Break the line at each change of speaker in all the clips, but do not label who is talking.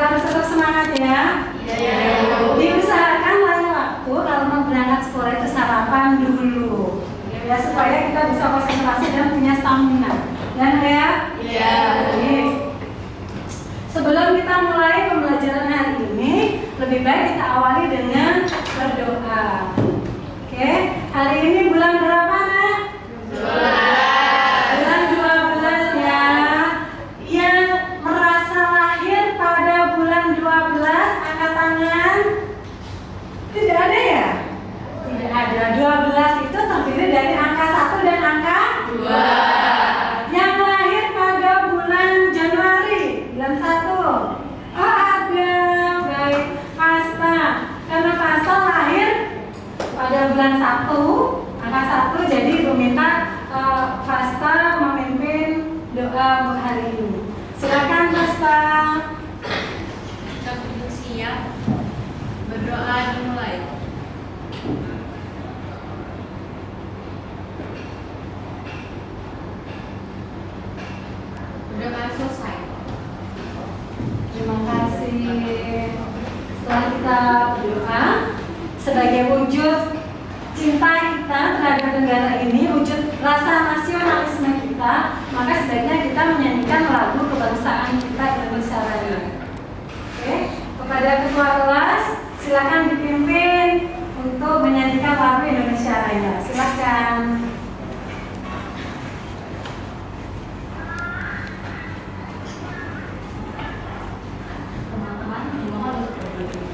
Harus tetap semangat ya.
Iya.
Diusahakan lain waktu kalau mau berangkat sekolah itu sarapan dulu. Ya supaya kita bisa konsentrasi dan punya stamina. Dan ya.
Iya.
Sebelum kita mulai pembelajaran hari ini, lebih baik kita awali dengan berdoa. Oke, hari ini bulan berapa, Nak? Bulan 12 ya. Yang merasa lahir pada bulan 12, angkat tangan. Tidak ada ya? Tidak ada. 12 itu terdiri dari angka 1 dan angka 2. Yang lahir pada bulan Januari, bulan 1. Oh ada, baik. Fasta. Karena Fasta lahir pada bulan 1, angka 1, jadi Ibu minta Fasta memimpin doa untuk hari ini. Silakan Fasta.
Kita duduk siap. Berdoa dimulai. Berdoa selesai.
Terima kasih. Setelah kita berdoa, sebagai wujud cinta kita terhadap negara ini, wujud rasa nasionalisme kita, maka sebaiknya kita menyanyikan lagu kebangsaan kita Indonesia Raya. Oke, kepada ketua kelas, silakan dipimpin untuk menyanyikan lagu Indonesia Raya. Silakan. Teman-teman, dimohon untuk berdiri.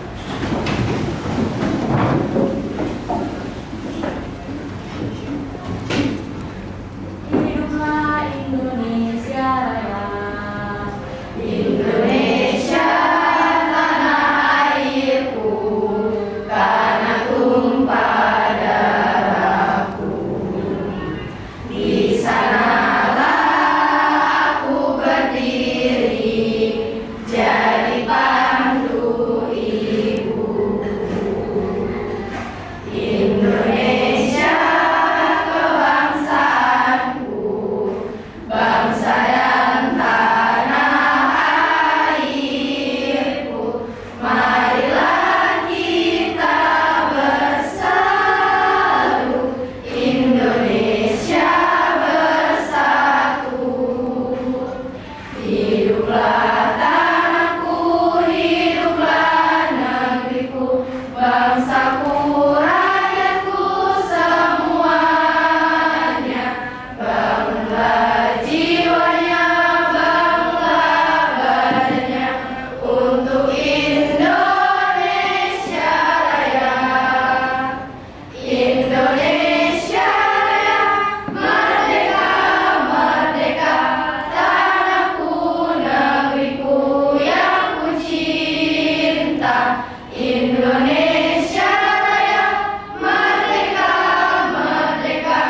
Hiduplah Indonesia Raya.
Indonesia tanah airku, tanah tumpah darahku. Di sanalah aku berdiri, jadi pandu ibuku. Indonesia kebangsaanku, bangsa dan tanah airku. Marilah kita bersatu, Indonesia bersatu. Hiduplah tanahku, hiduplah negeriku, bangsaku, rakyatku semuanya. Bangunlah jiwanya, bangunlah badannya, untuk Indonesia Raya. Indonesia Raya, merdeka, merdeka, tanahku, negeriku yang ku cinta. Indonesia Raya, merdeka, merdeka,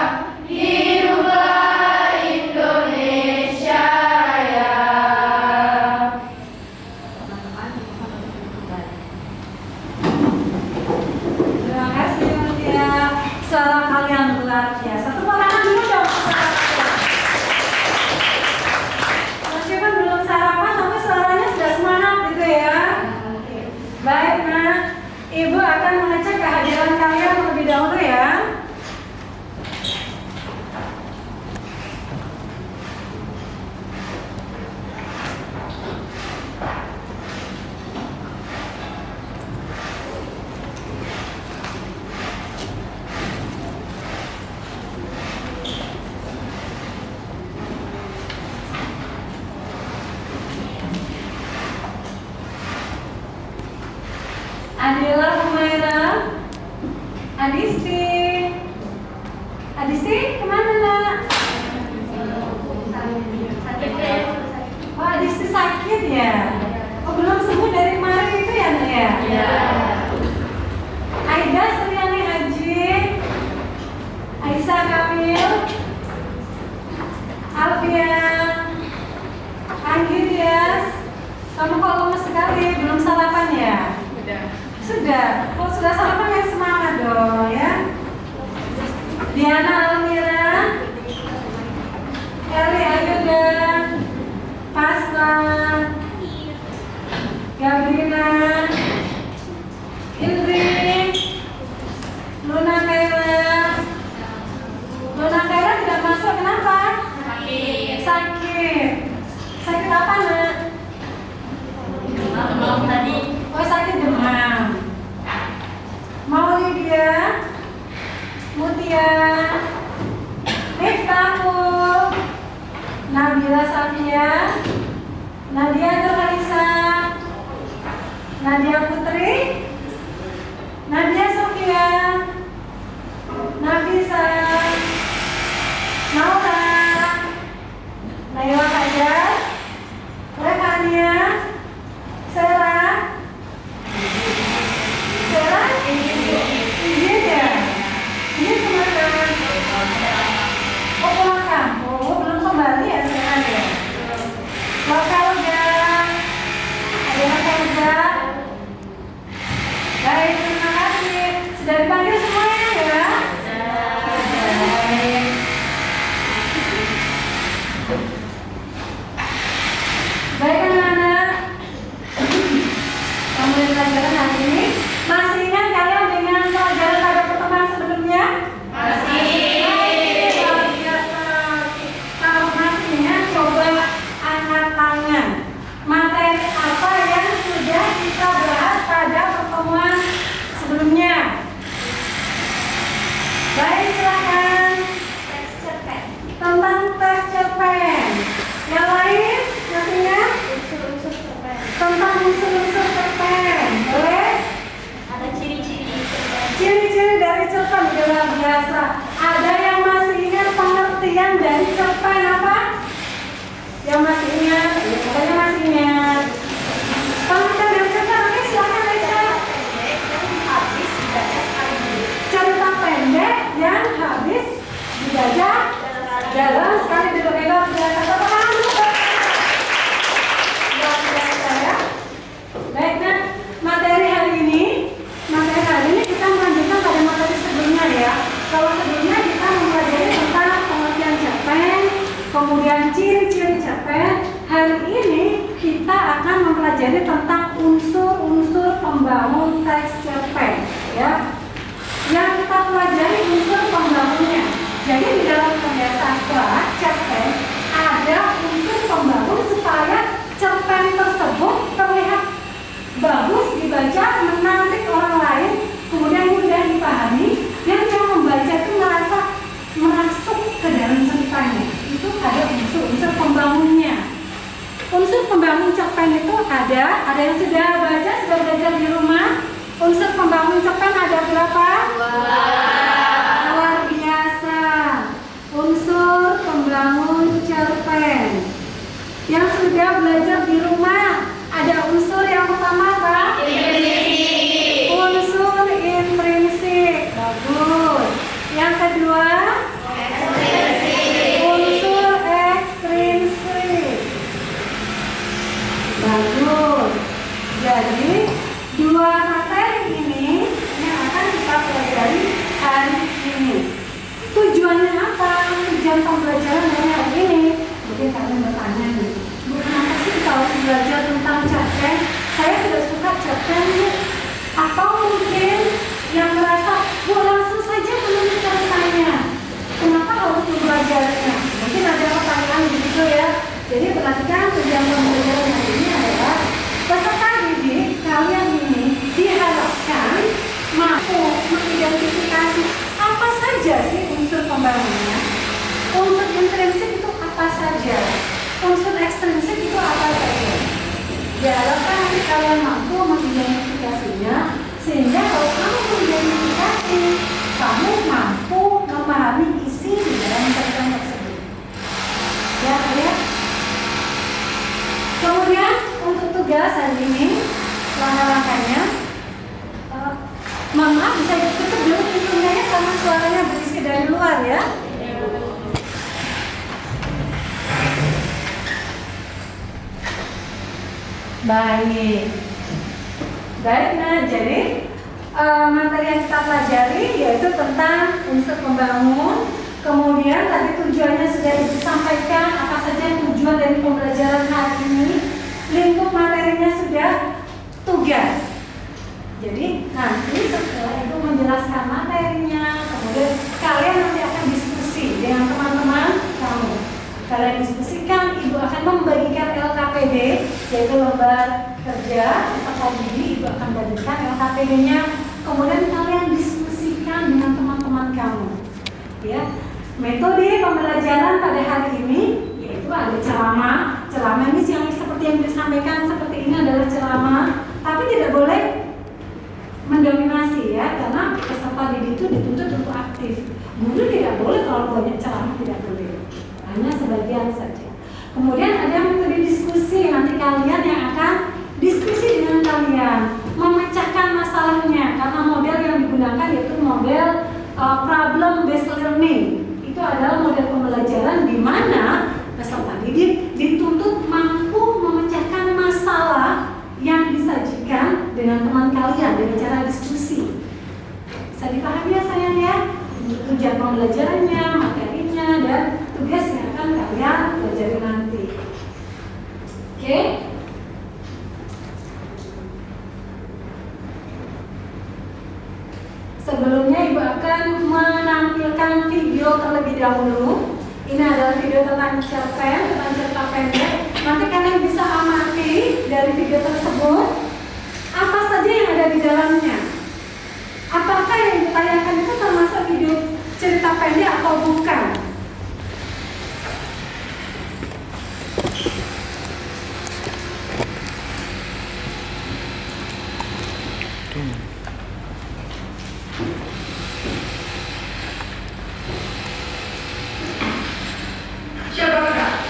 hiduplah Indonesia Raya. Teman-teman, dimohon untuk duduk kembali.
Terima kasih Mutia. Suara kalian luar biasa. Tepuk tangan dulu dong. Meskipun belum sarapan, tapi suaranya sudah semangat gitu ya. Baik, Nak. Ibu akan mengecek kehadiran kalian terlebih dahulu ya. Adila Humaira, Adisti, Adisti kemana Nak? Oh Adisti sakit ya? Oh belum sembuh dari kemarin itu ya Nak ya?
Iya.
Aida Suryani Haji, Aisyah Kamil, Alfian, Anggi Dias. Kamu kok lemes sekali, belum sarapan ya? Sudah, kalau sudah sarapan yang semangat dong ya. Diana Almira, Eli Ayuda, Pasla, Gabrina, Indri, Luna Kaila. Luna Kaila tidak masuk, kenapa? Sakit. Sakit apa, Nak?
Demam tadi.
Oh, sakit demam. Mau Lydia, Mutia, Miftahul, Nabila Safia, Nadia Nurhalisa, Nadia Putri, Nadia Sofia, Nafisa, Maura, Naila Fajar, Rehania, Sarah, iya ya. Ini kemana? Oh, pulang kampung, belum kembali ya sekarang ya. Lokal enggak? Ada lokal enggak? Baik, terima kasih. Sudah dipanggil semuanya ya? Baik. Baik anak-anak. Kamu yang pelajaran hari ini masih ingat kalian dengan pelajaran pada pertemuan sebelumnya?
Masih.
Luar biasa. Kalau masih ingat, coba angkat tangan. Materi apa yang sudah kita bahas pada pertemuan sebelumnya? Baik, silakan. Tentang tes cerpen. Yang lain, masih ingat? Tentang unsur-unsur cerpen. Boleh?
Ada ciri-ciri.
Ciri-ciri dari cerpen luar biasa. Ada yang masih ingat pengertian dari cerpen apa? Yang masih ingat? Ya, pokoknya masih ingat. Pengertian dari cerpen, oke, silakan Leca.
Habis dibaca sekali dulu.
Cerita pendek yang habis dibaca dalam sekali duduk. Luar biasa. Tepuk tangan dulu. Luar biasa ya. Baik, nah, materi hari ini kita melanjutkan pada materi sebelumnya ya. Kalau sebelumnya kita mempelajari tentang pengertian cerpen, kemudian ciri-ciri cerpen. Hari ini kita akan mempelajari tentang unsur-unsur pembangun teks cerpen ya. Yang kita pelajari unsur pembangunnya. Jadi di dalam karya sastra cerpen ada unsur pembangun supaya cerpen tersebut terlihat bagus dibaca, menarik orang lain, kemudian mudah dipahami, dan yang membaca itu merasa merasuk ke dalam ceritanya. Itu ada unsur-unsur pembangunnya. Unsur pembangun cerpen itu ada yang sudah baca, sudah belajar di rumah. Unsur pembangun cerpen ada berapa? Luar biasa. Unsur pembangun cerpen yang sudah belajar di rumah. Ada unsur yang pertama apa?
Intrinsik.
Unsur intrinsik. Bagus. Yang kedua?
Ekstrinsik.
Unsur ekstrinsik. Bagus. Jadi dua materi ini yang akan kita pelajari hari ini. Tujuannya apa? Tujuan pembelajaran dari hari ini. Mungkin kalian bertanya nih, Bu, kenapa sih kalau belajar tentang cerpen saya tidak suka cerpen, Bu? Atau mungkin yang merasa, Bu, langsung saja menulis ceritanya, kenapa harus belajarnya? Mungkin ada pertanyaan begitu ya. Jadi perhatikan, tujuan pembelajaran hari ini adalah peserta didik kalian ini diharapkan mampu mengidentifikasi apa saja sih unsur pembangunnya. Unsur intrinsik itu apa saja, unsur ekstrinsik itu apa saja. Diharapkan nanti kalian mampu mengidentifikasinya, sehingga kalau kamu mengidentifikasi, kamu mampu memahami isi di dalam cerita tersebut. Ya, lihat. Kemudian untuk tugas hari ini, langkah-langkahnya, Mama bisa ditutup dulu pintunya ya, karena suaranya berisik dari luar ya. Baik. Nah, jadi materi yang kita pelajari yaitu tentang unsur pembangun. Kemudian tadi tujuannya sudah disampaikan, apa saja tujuan dari pembelajaran hari ini. Lingkup materinya sudah yaitu lembar kerja peserta didik. Ibu akan bagikan LKPD-nya, kemudian kalian diskusikan dengan teman-teman kamu. Ya, metode pembelajaran pada hari ini yaitu ada ceramah. Ceramah ini yang seperti yang disampaikan seperti ini adalah ceramah, tapi tidak boleh mendominasi ya, karena peserta didik itu dituntut untuk aktif. Guru tidak boleh kalau banyak ceramah, tidak boleh, hanya sebagian saja. Kemudian ada metode diskusi, nanti kalian yang akan diskusi dengan kalian, memecahkan masalahnya, karena model yang digunakan yaitu model problem based learning. Itu adalah model pembelajaran di mana peserta didik dituntut mampu memecahkan masalah yang disajikan dengan teman kalian dengan cara diskusi. Bisa dipahami ya sayang ya? Tujuan pembelajarannya, materinya, dan tugas yang akan kalian pelajari nanti. Oke? Sebelumnya Ibu akan menampilkan video terlebih dahulu. Ini adalah video tentang cerpen, tentang cerita pendek. Nanti kalian bisa amati dari video tersebut apa saja yang ada di dalamnya. Apakah yang ditayangkan itu termasuk video cerita pendek atau bukan?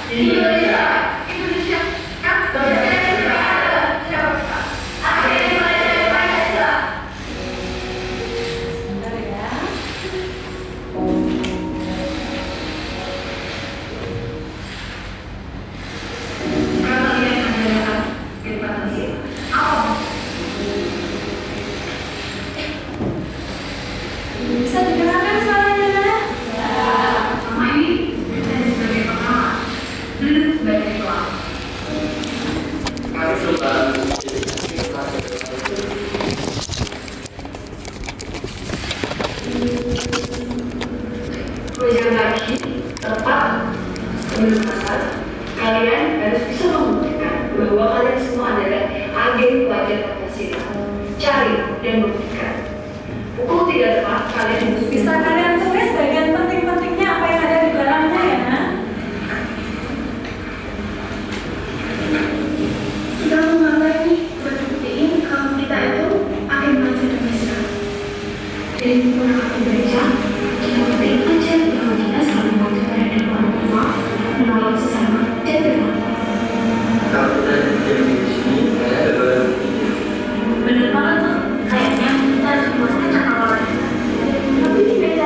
Indonesia kan siapa?
Sebentar ya. Bisa didengarkan suaranya?
Sama ini saya sebagai pengamat, dulu sebagai pelak. Belajar lagi, tepat, menurut pasar, kalian harus bisa membuktikan bahwa kalian semua adalah agen pelajar Pancasila. Cari dan buktikan. Pukul tidak tepat, kalian harus
Bisa kalian tulis bagian penting-pentingnya apa yang ada di dalamnya ya?
Kita mengalami berbuktiin kalau kita itu akan belajar Pancasila. Dan menggunakan gereja, kita buktiin aja bahwa kita selalu membantu dan orang tua, menolong sesama dan bermanfaat.
Kalau kita jadi di sini, saya ada dua bukti.
Bener banget tuh, kayaknya kita harus memuaskan cakap orang. Tapi ini beda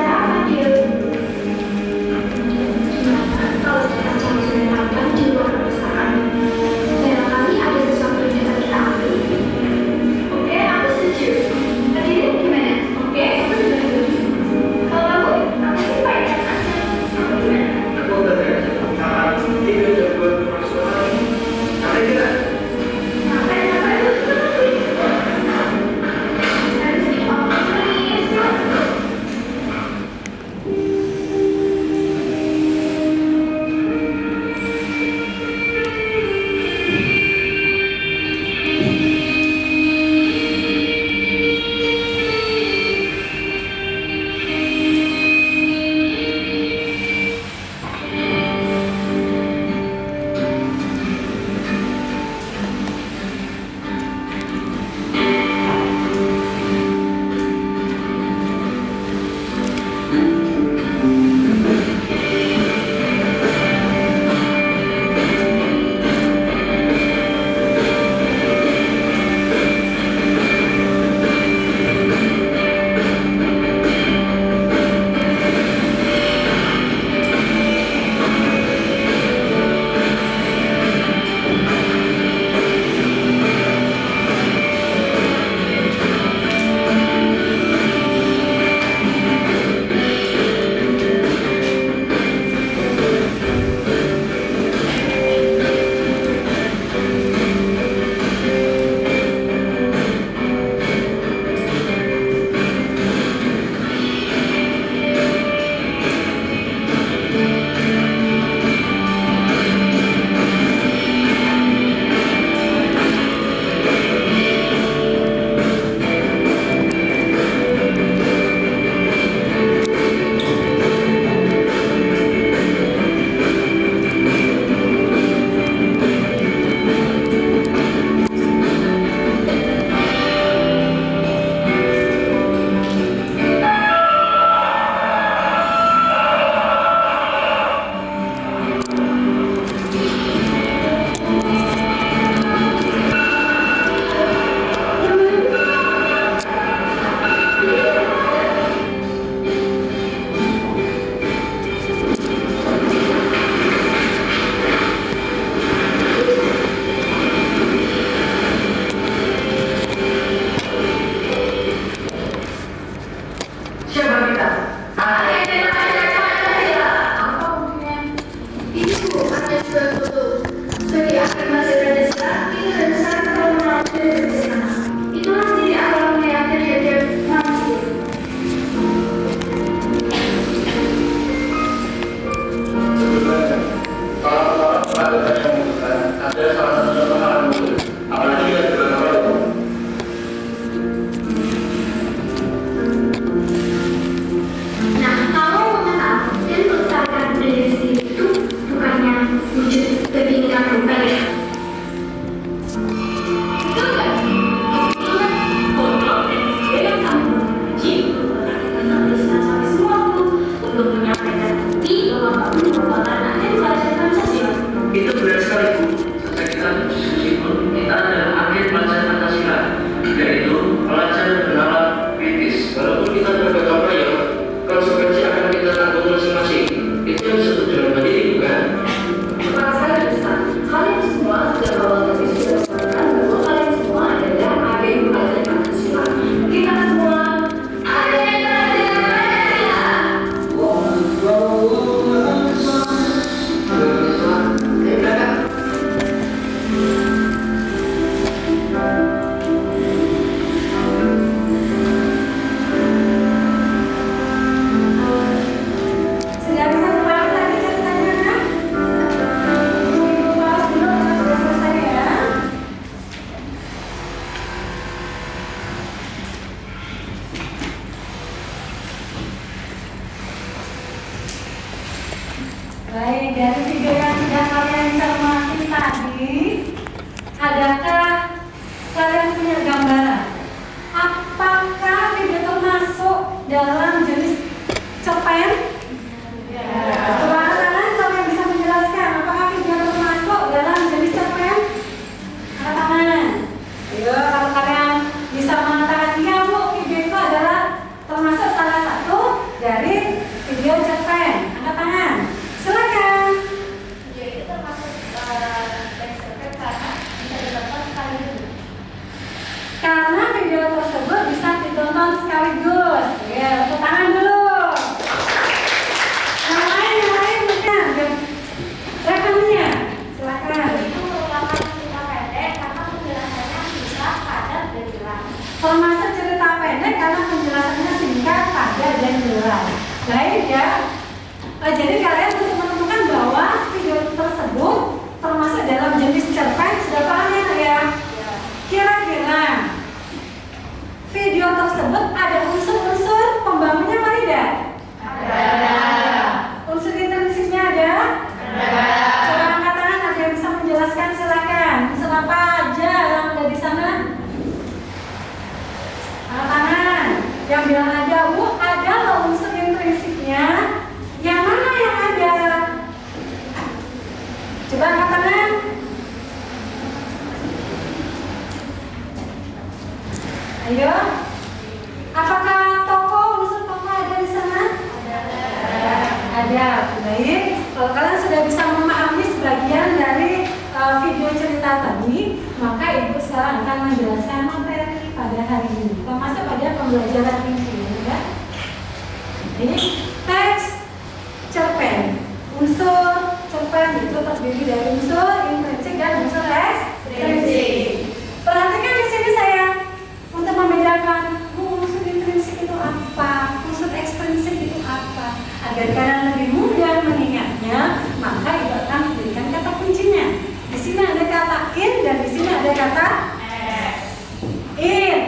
ditonton sekaligus. Ya, tepuk tangan dulu. Yang lain bukan. Rekannya, silakan.
Itu merupakan cerita pendek karena penjelasannya singkat, padat, dan jelas.
Termasuk cerita pendek karena penjelasannya singkat, padat, dan jelas. Baik ya. Jadi kalian untuk menentukan bahwa video tersebut termasuk dalam jenis cerpen sudah paham ya? Kira-kira video tersebut ada unsur-unsur pembangunnya apa tidak? Ada. Unsur intrinsiknya ada? Ada. Coba angkat tangan, ada yang bisa menjelaskan, silakan. Unsur apa aja yang ada di sana? Angkat tangan. Yang bilang ada, ada loh unsur intrinsiknya. Yang mana yang ada? Coba angkat tangan. Ayo. Apakah unsur tokoh ada di sana? Ada. Baik. Kalau kalian sudah bisa memahami sebagian dari video cerita tadi, maka ibu sekarang akan menjelaskan materi pada hari ini, termasuk pada pembelajaran ini, ya. Ini teks cerpen. Unsur cerpen itu terdiri dari unsur intrinsik dan unsur ekstrinsik. Perhatikan di sini saya untuk membedakan unsur intrinsik itu apa, unsur ekstrinsik itu apa. Agar kalian lebih mudah mengingatnya, maka ibu akan memberikan kata kuncinya. Di sini ada kata in dan di sini ada kata in.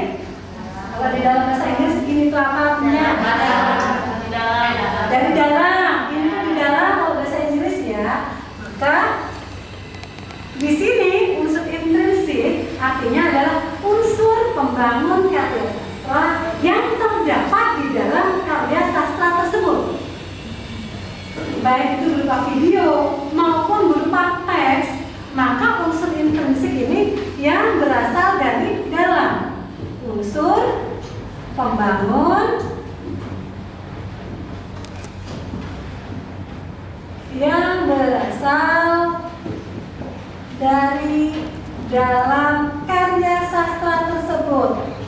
Kalau di dalam bahasa Inggris in itu apa artinya? Dari dalam. Ini di dalam kalau bahasa Inggris ya. Maka di sini unsur intrinsik artinya adalah unsur pembangun karya sastra yang terdapat di dalam karya sastra tersebut. Baik itu berupa video maupun berupa teks, maka unsur intrinsik ini yang berasal dari dalam. Unsur pembangun yang berasal dari dalam karya sastra tersebut.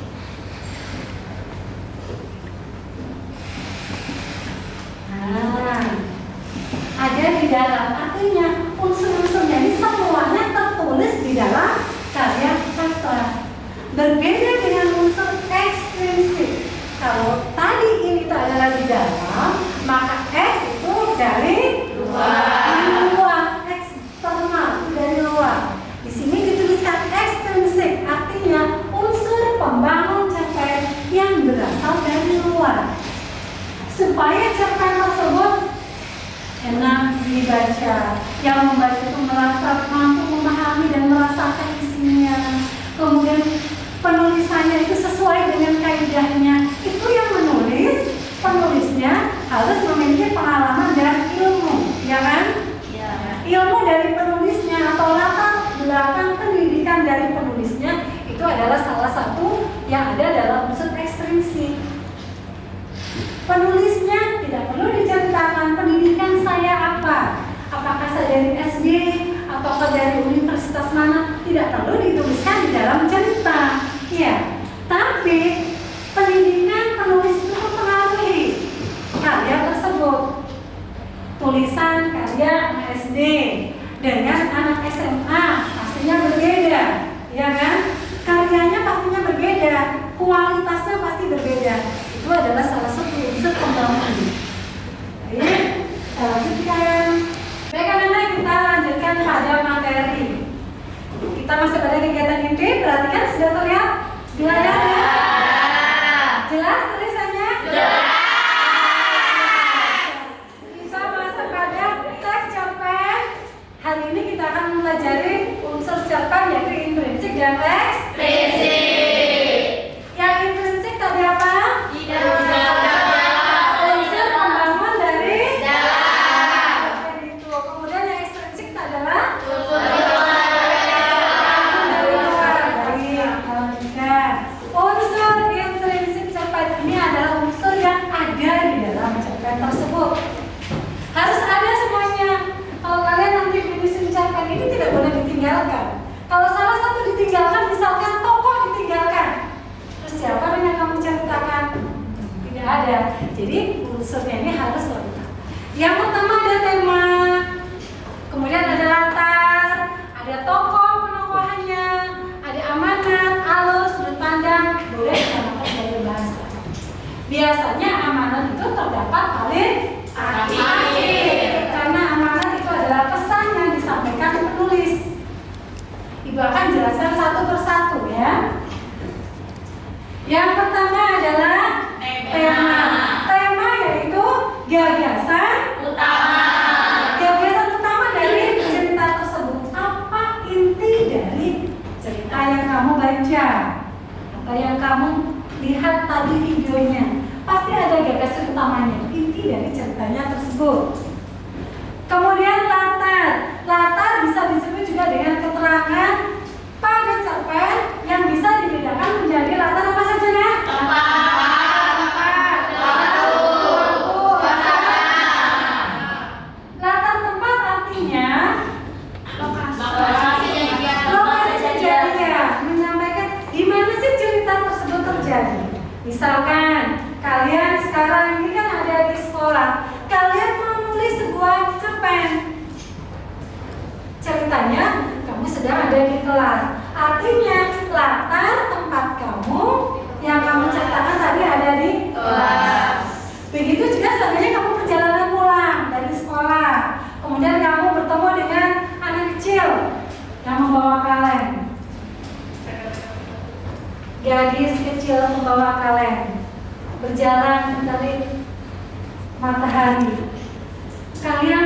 Ada di dalam, artinya unsur-unsurnya ini semuanya tertulis di dalam karya sastra. Berbeda dengan unsur ekstrinsik. Kalau tadi ini itu adalah di dalam, maka X itu dari luar, eksternal dari luar. Di sini dituliskan ekstrinsik, artinya unsur pembangun cerpen yang berasal dari luar. Supaya cerpen tersebut enak dibaca, yang membaca itu merasa mampu memahami dan merasakan isinya. Kemudian penulisannya itu sesuai dengan kaidahnya. Itu yang menulis, penulisnya harus memiliki pengalaman dan ilmu, ya kan? Ya. Ilmu dari penulisnya atau latar belakang pendidikan dari penulisnya itu adalah salah satu yang ada dalam unsur ekstrinsik. Penulisnya tidak perlu diceritakan pendidikan saya apa, apakah saya dari SD atau dari universitas mana, tidak perlu dituliskan di dalam cerita, ya. Tapi pendidikan penulis itu mempengaruhi karya tersebut. Tulisan karya anak SD dengan anak SMA pastinya berbeda, ya kan? Karyanya pastinya berbeda, kualitasnya pasti berbeda. Itu adalah salah satu unsur pembangunan. Baik, lanjutkan. Baik, anak-anak, kita lanjutkan pada materi. Kita masih pada kegiatan inti. Perhatikan, sudah terlihat di layar ya? Jelas tulisannya? Jelas. Kita masuk pada teks cerpen. Hari ini kita akan mempelajari unsur cerpen yaitu intrinsik dan ekstrinsik. Yang intrinsik tadi apa? Unsur pembangun dari dalam. Itu. Kemudian yang ekstrinsik adalah unsur pembangun dari luar. Baik, lanjutkan. Unsur intrinsik cerpen ini adalah unsur yang ada di dalam cerpen tersebut. Harus ada semuanya. Kalau kalian nanti menyusun cerpen ini tidak boleh ditinggalkan. Kalau salah satu ditinggalkan Jadi unsurnya ini harus lengkap. Yang pertama ada tema, kemudian ada latar, ada tokoh penokohannya, ada amanat, alur, sudut pandang, boleh ditambahkan dari bahasa. Biasanya amanat itu terdapat paling akhir, karena amanat itu adalah pesan yang disampaikan penulis. Ibu akan jelaskan satu persatu ya. Yang pertama adalah tema. Tema yaitu gagasan utama. Gagasan utama dari cerita tersebut. Apa inti dari cerita yang kamu baca? Apa yang kamu lihat tadi videonya? Pasti ada gagasan utamanya, inti dari ceritanya tersebut. Kemudian latar. Latar bisa disebut juga dengan keterangan pada cerpen yang bisa dibedakan menjadi latar apa saja ya? Latar tempat artinya lokasi kejadian, menyampaikan di mana sih cerita tersebut terjadi. Misalkan kalian sekarang ini kan ada di sekolah, kalian menulis sebuah cerpen. Ceritanya kamu sedang ada di kelas. Artinya latar tempat kamu yang kamu ceritakan tadi ada di kelas. Begitu juga seandainya kamu perjalanan pulang dari sekolah, kemudian kamu bertemu dengan anak kecil yang membawa kaleng. Gadis kecil membawa kaleng berjalan dari matahari. Kalian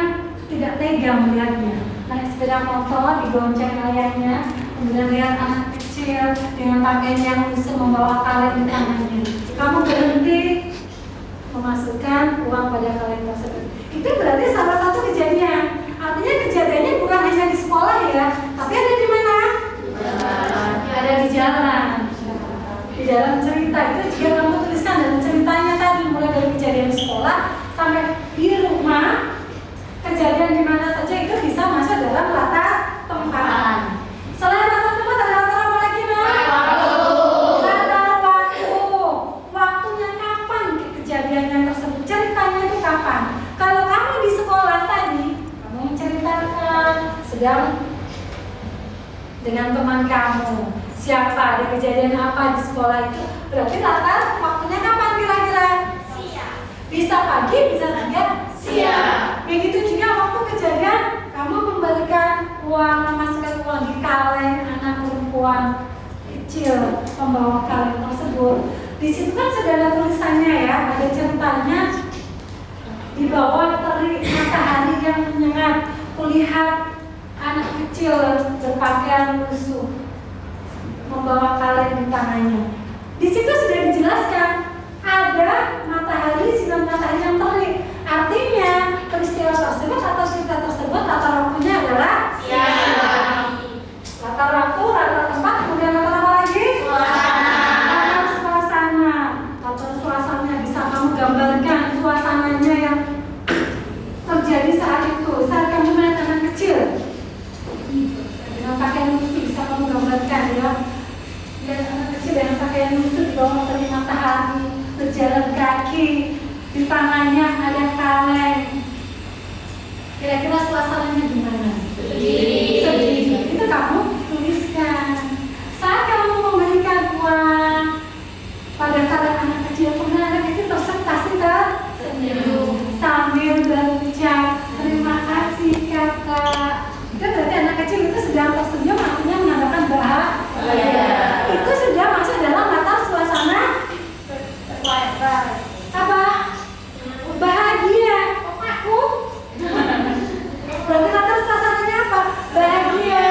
tidak tega melihatnya. Naik sepeda motor, digonceng ayahnya, kemudian lihat anak kecil dengan pakaian yang lusuh membawa kaleng di tangannya. Kamu berhenti memasukkan uang pada kaleng tersebut. Itu berarti salah satu kejadian. Artinya kejadiannya bukan hanya di sekolah ya, tapi ada di mana? Ada di jalan. Di dalam cerita itu juga kamu tuliskan dalam ceritanya tadi, mulai dari kejadian sekolah sampai di rumah. Kejadian di mana saja itu bisa masuk dalam latar tempat. Selain latar tempat ada latar apa lagi, Mas? Latar waktu. Waktunya kapan kejadiannya tersebut? Ceritanya itu kapan? Kalau kamu di sekolah tadi, kamu menceritakan sedang dengan teman kamu. Siapa, ada kejadian apa di sekolah itu? Berarti latar waktunya kapan kira-kira? Siang. Bisa pagi, bisa juga siang. Begitu juga waktu kejadian kamu memberikan uang, memasukkan uang di kaleng anak perempuan kecil membawa kaleng tersebut. Di situ kan sudah ada tulisannya ya, ada ceritanya. Di bawah terik matahari yang menyengat, kulihat anak kecil berpakaian lusuh membawa kaleng di tangannya. Di situ sudah dijelaskan ada matahari, sinar matahari yang terik. Artinya peristiwa tersebut atau cerita tersebut latar waktunya adalah siang. Latar waktu, latar tempat, kemudian latar apa lagi? Suasana. Latar suasana. Latar suasana bisa kamu gambarkan suasananya yang terjadi saat itu. Saat kamu melihat anak kecil dengan pakaian lusuh, bisa kamu gambarkan ya. Dan anak kecil dengan pakaian lusuh di bawah terik matahari, berjalan kaki, di tangannya ada kaleng. Kira-kira suasananya gimana? Sedih. Itu kamu tuliskan. Saat kamu memberikan uang pada kaleng anak kecil, kemudian anak kecil tersebut pasti tersenyum sambil berucap terima kasih kakak. Itu berarti anak kecil itu sedang tersenyum, artinya menandakan bahagia. Itu sudah masuk dalam latar suasana apa? Bahagia. Aku berarti latar suasananya apa? Bahagia.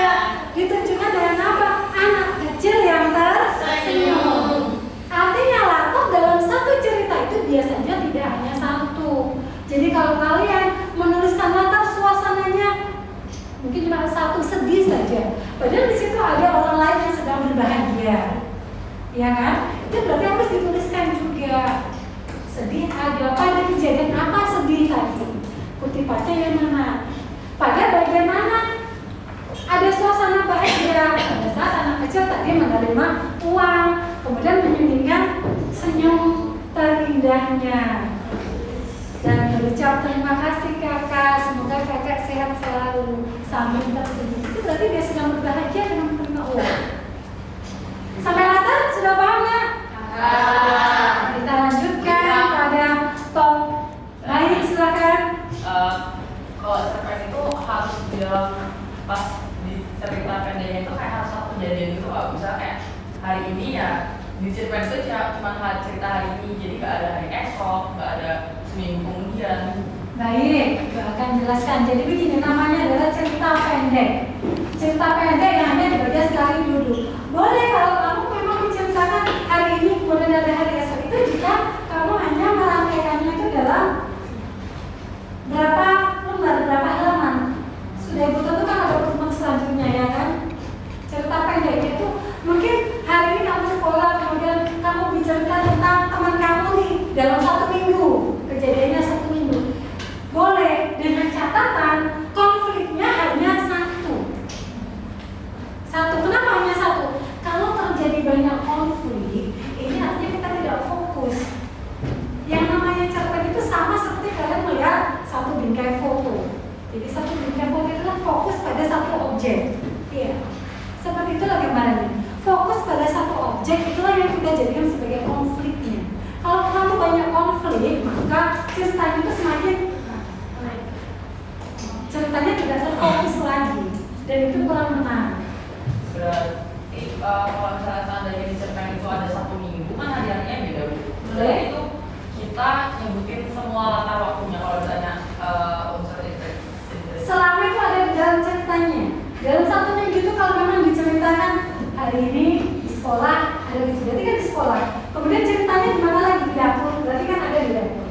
Ditunjukkan dengan apa? Anak kecil yang tersenyum. Artinya latar dalam satu cerita itu biasanya tidak hanya satu. Jadi kalau kalian menuliskan latar suasananya mungkin cuma satu, sedih saja. Padahal di situ ada orang lain yang sedang berbahagia. Ya kan? Itu berarti harus dituliskan juga. Sedih ada, pada kejadian apa sedih tadi? Kutipannya yang mana? Pada bagian mana? Ada suasana bahagia pada saat anak kecil tadi menerima uang, kemudian menyunjukkan senyum terindahnya. berucap terima kasih kakak, semoga kakak sehat selalu sambil tersenyum. Itu berarti dia sedang berbahagia dengan menerima uang. Sampai latar sudah paham nggak? Kita lanjutkan pada Tom. Baik, silakan.
Kalau cerpen itu harus bilang pas dicerita pendeknya itu kayak harus satu kejadian gitu, nggak bisa kayak hari ini ya di cerpen itu cuma cerita hari ini, jadi nggak ada hari esok, nggak ada seminggu kemudian.
Baik, aku akan jelaskan. Jadi begini, namanya adalah cerita pendek. Cerita pendek yang hanya dibaca sekali dulu. Boleh kalau kamu memang menceritakan hari ini kemudian ada hari esok, itu jika kamu hanya merangkaikannya itu dalam berapa lembar, berapa halaman. Sudah ibu tentukan ada pertemuan selanjutnya ya kan. Cerita pendeknya itu mungkin hari ini kamu sekolah, kemudian kamu bicara tentang teman kamu nih dalam 1 minggu, kejadiannya 1 minggu. Boleh, dengan catatan konfliknya hanya satu. Kenapa hanya satu? Kalau terjadi banyak konflik, ini artinya kita tidak fokus. Yang namanya cerpen itu sama seperti kalian melihat satu bingkai foto. Jadi satu bingkai foto itu kan fokus pada satu objek. Iya. Seperti itulah gambarannya. Fokus pada satu objek itulah yang kita jadikan sebagai konfliknya. Kalau terlalu banyak konflik, maka ceritanya itu semakin ceritanya tidak terfokus lagi dan itu kurang menarik.
Berarti kalau misalnya seandainya di cerpen itu ada 1 minggu, kan hari-harinya beda. Berarti itu kita nyebutin semua latar waktunya kalau misalnya unsur interest.
Selama itu ada di dalam ceritanya. Dalam 1 minggu itu kalau memang diceritakan hari ini di sekolah ada berarti kan di sekolah. Kemudian ceritanya di mana lagi, di dapur, berarti kan ada di dapur.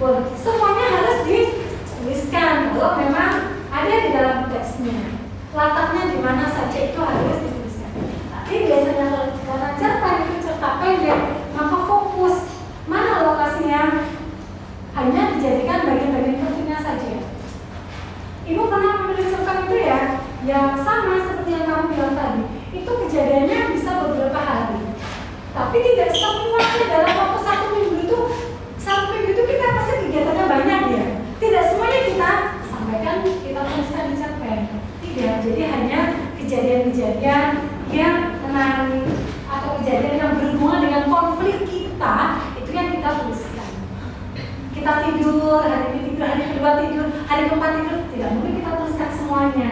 Boleh. Semuanya harus dituliskan kalau memang ada di dalam teksnya. Latarnya di mana saja itu harus dituliskan. Tapi biasanya kalau karena cerpen itu cerita pendek, maka fokus mana lokasinya hanya dijadikan bagian-bagian pentingnya saja. Ibu pernah menulis cerpen itu ya, yang sama seperti yang kamu bilang tadi. Itu kejadiannya bisa beberapa hari. Tapi tidak semuanya dalam waktu 1 minggu itu. 1 minggu itu kita pasti kegiatannya banyak ya. Tidak semuanya kita sampaikan, kita tuliskan di cerpen. Tidak, jadi hanya kejadian-kejadian yang menarik atau kejadian yang berhubungan dengan konflik kita, itu yang kita tuliskan. Kita tidur, hari ini tidur, hari kedua tidur, hari keempat tidur, tidak mungkin kita tuliskan semuanya.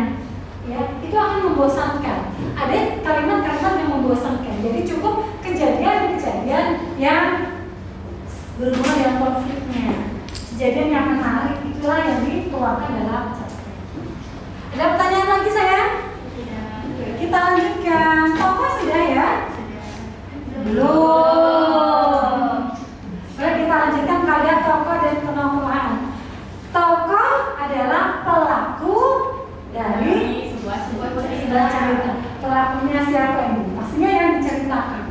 Ya, itu akan membosankan. Ada kalimat-kalimat yang membosankan. Jadi cukup kejadian-kejadian yang berhubungan dengan konfliknya. Kejadian yang menarik itulah yang dituangkan dalam cerpen. Ada pertanyaan lagi sayang? Tidak. Kita lanjutkan. Tokoh sudah ya? Belum. Oke, kita lanjutkan kalian tokoh dan penokohan. Tokoh adalah pelaku dari sebuah cerita. Pelakunya siapa ini? Pastinya yang diceritakan.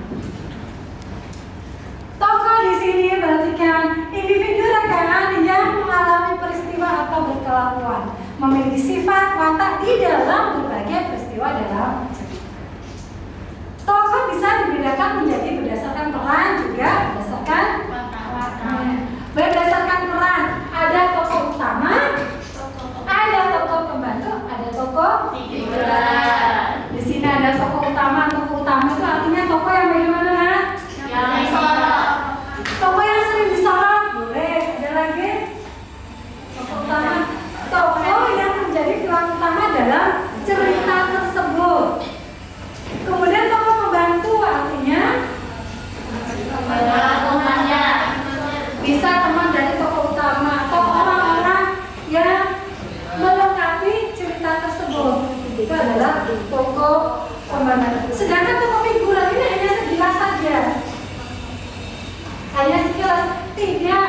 Tokoh di sini berarti kan individu rekan yang mengalami peristiwa atau berkelakuan, memiliki sifat watak di dalam berbagai peristiwa dalam cerita. Tokoh bisa dibedakan menjadi berdasarkan peran juga berdasarkan watak. Berdasarkan peran ada tokoh utama, ada tokoh pembantu, ada tokoh figuran. Di sini ada tokoh utama. Tokoh utama itu artinya tokoh yang bagaimana? Yang tokoh yang sering disorot. Boleh. Ada lagi? Tokoh utama. Tokoh yang menjadi peran utama dalam cerita tersebut. Kemudian tokoh pembantu artinya temannya. Bisa teman dari tokoh utama atau orang-orang yang melengkapi cerita tersebut. Itu adalah tokoh pembantu. Sedangkan tokoh figuran ini hanya sekilas saja. Hanya sekilas, tidak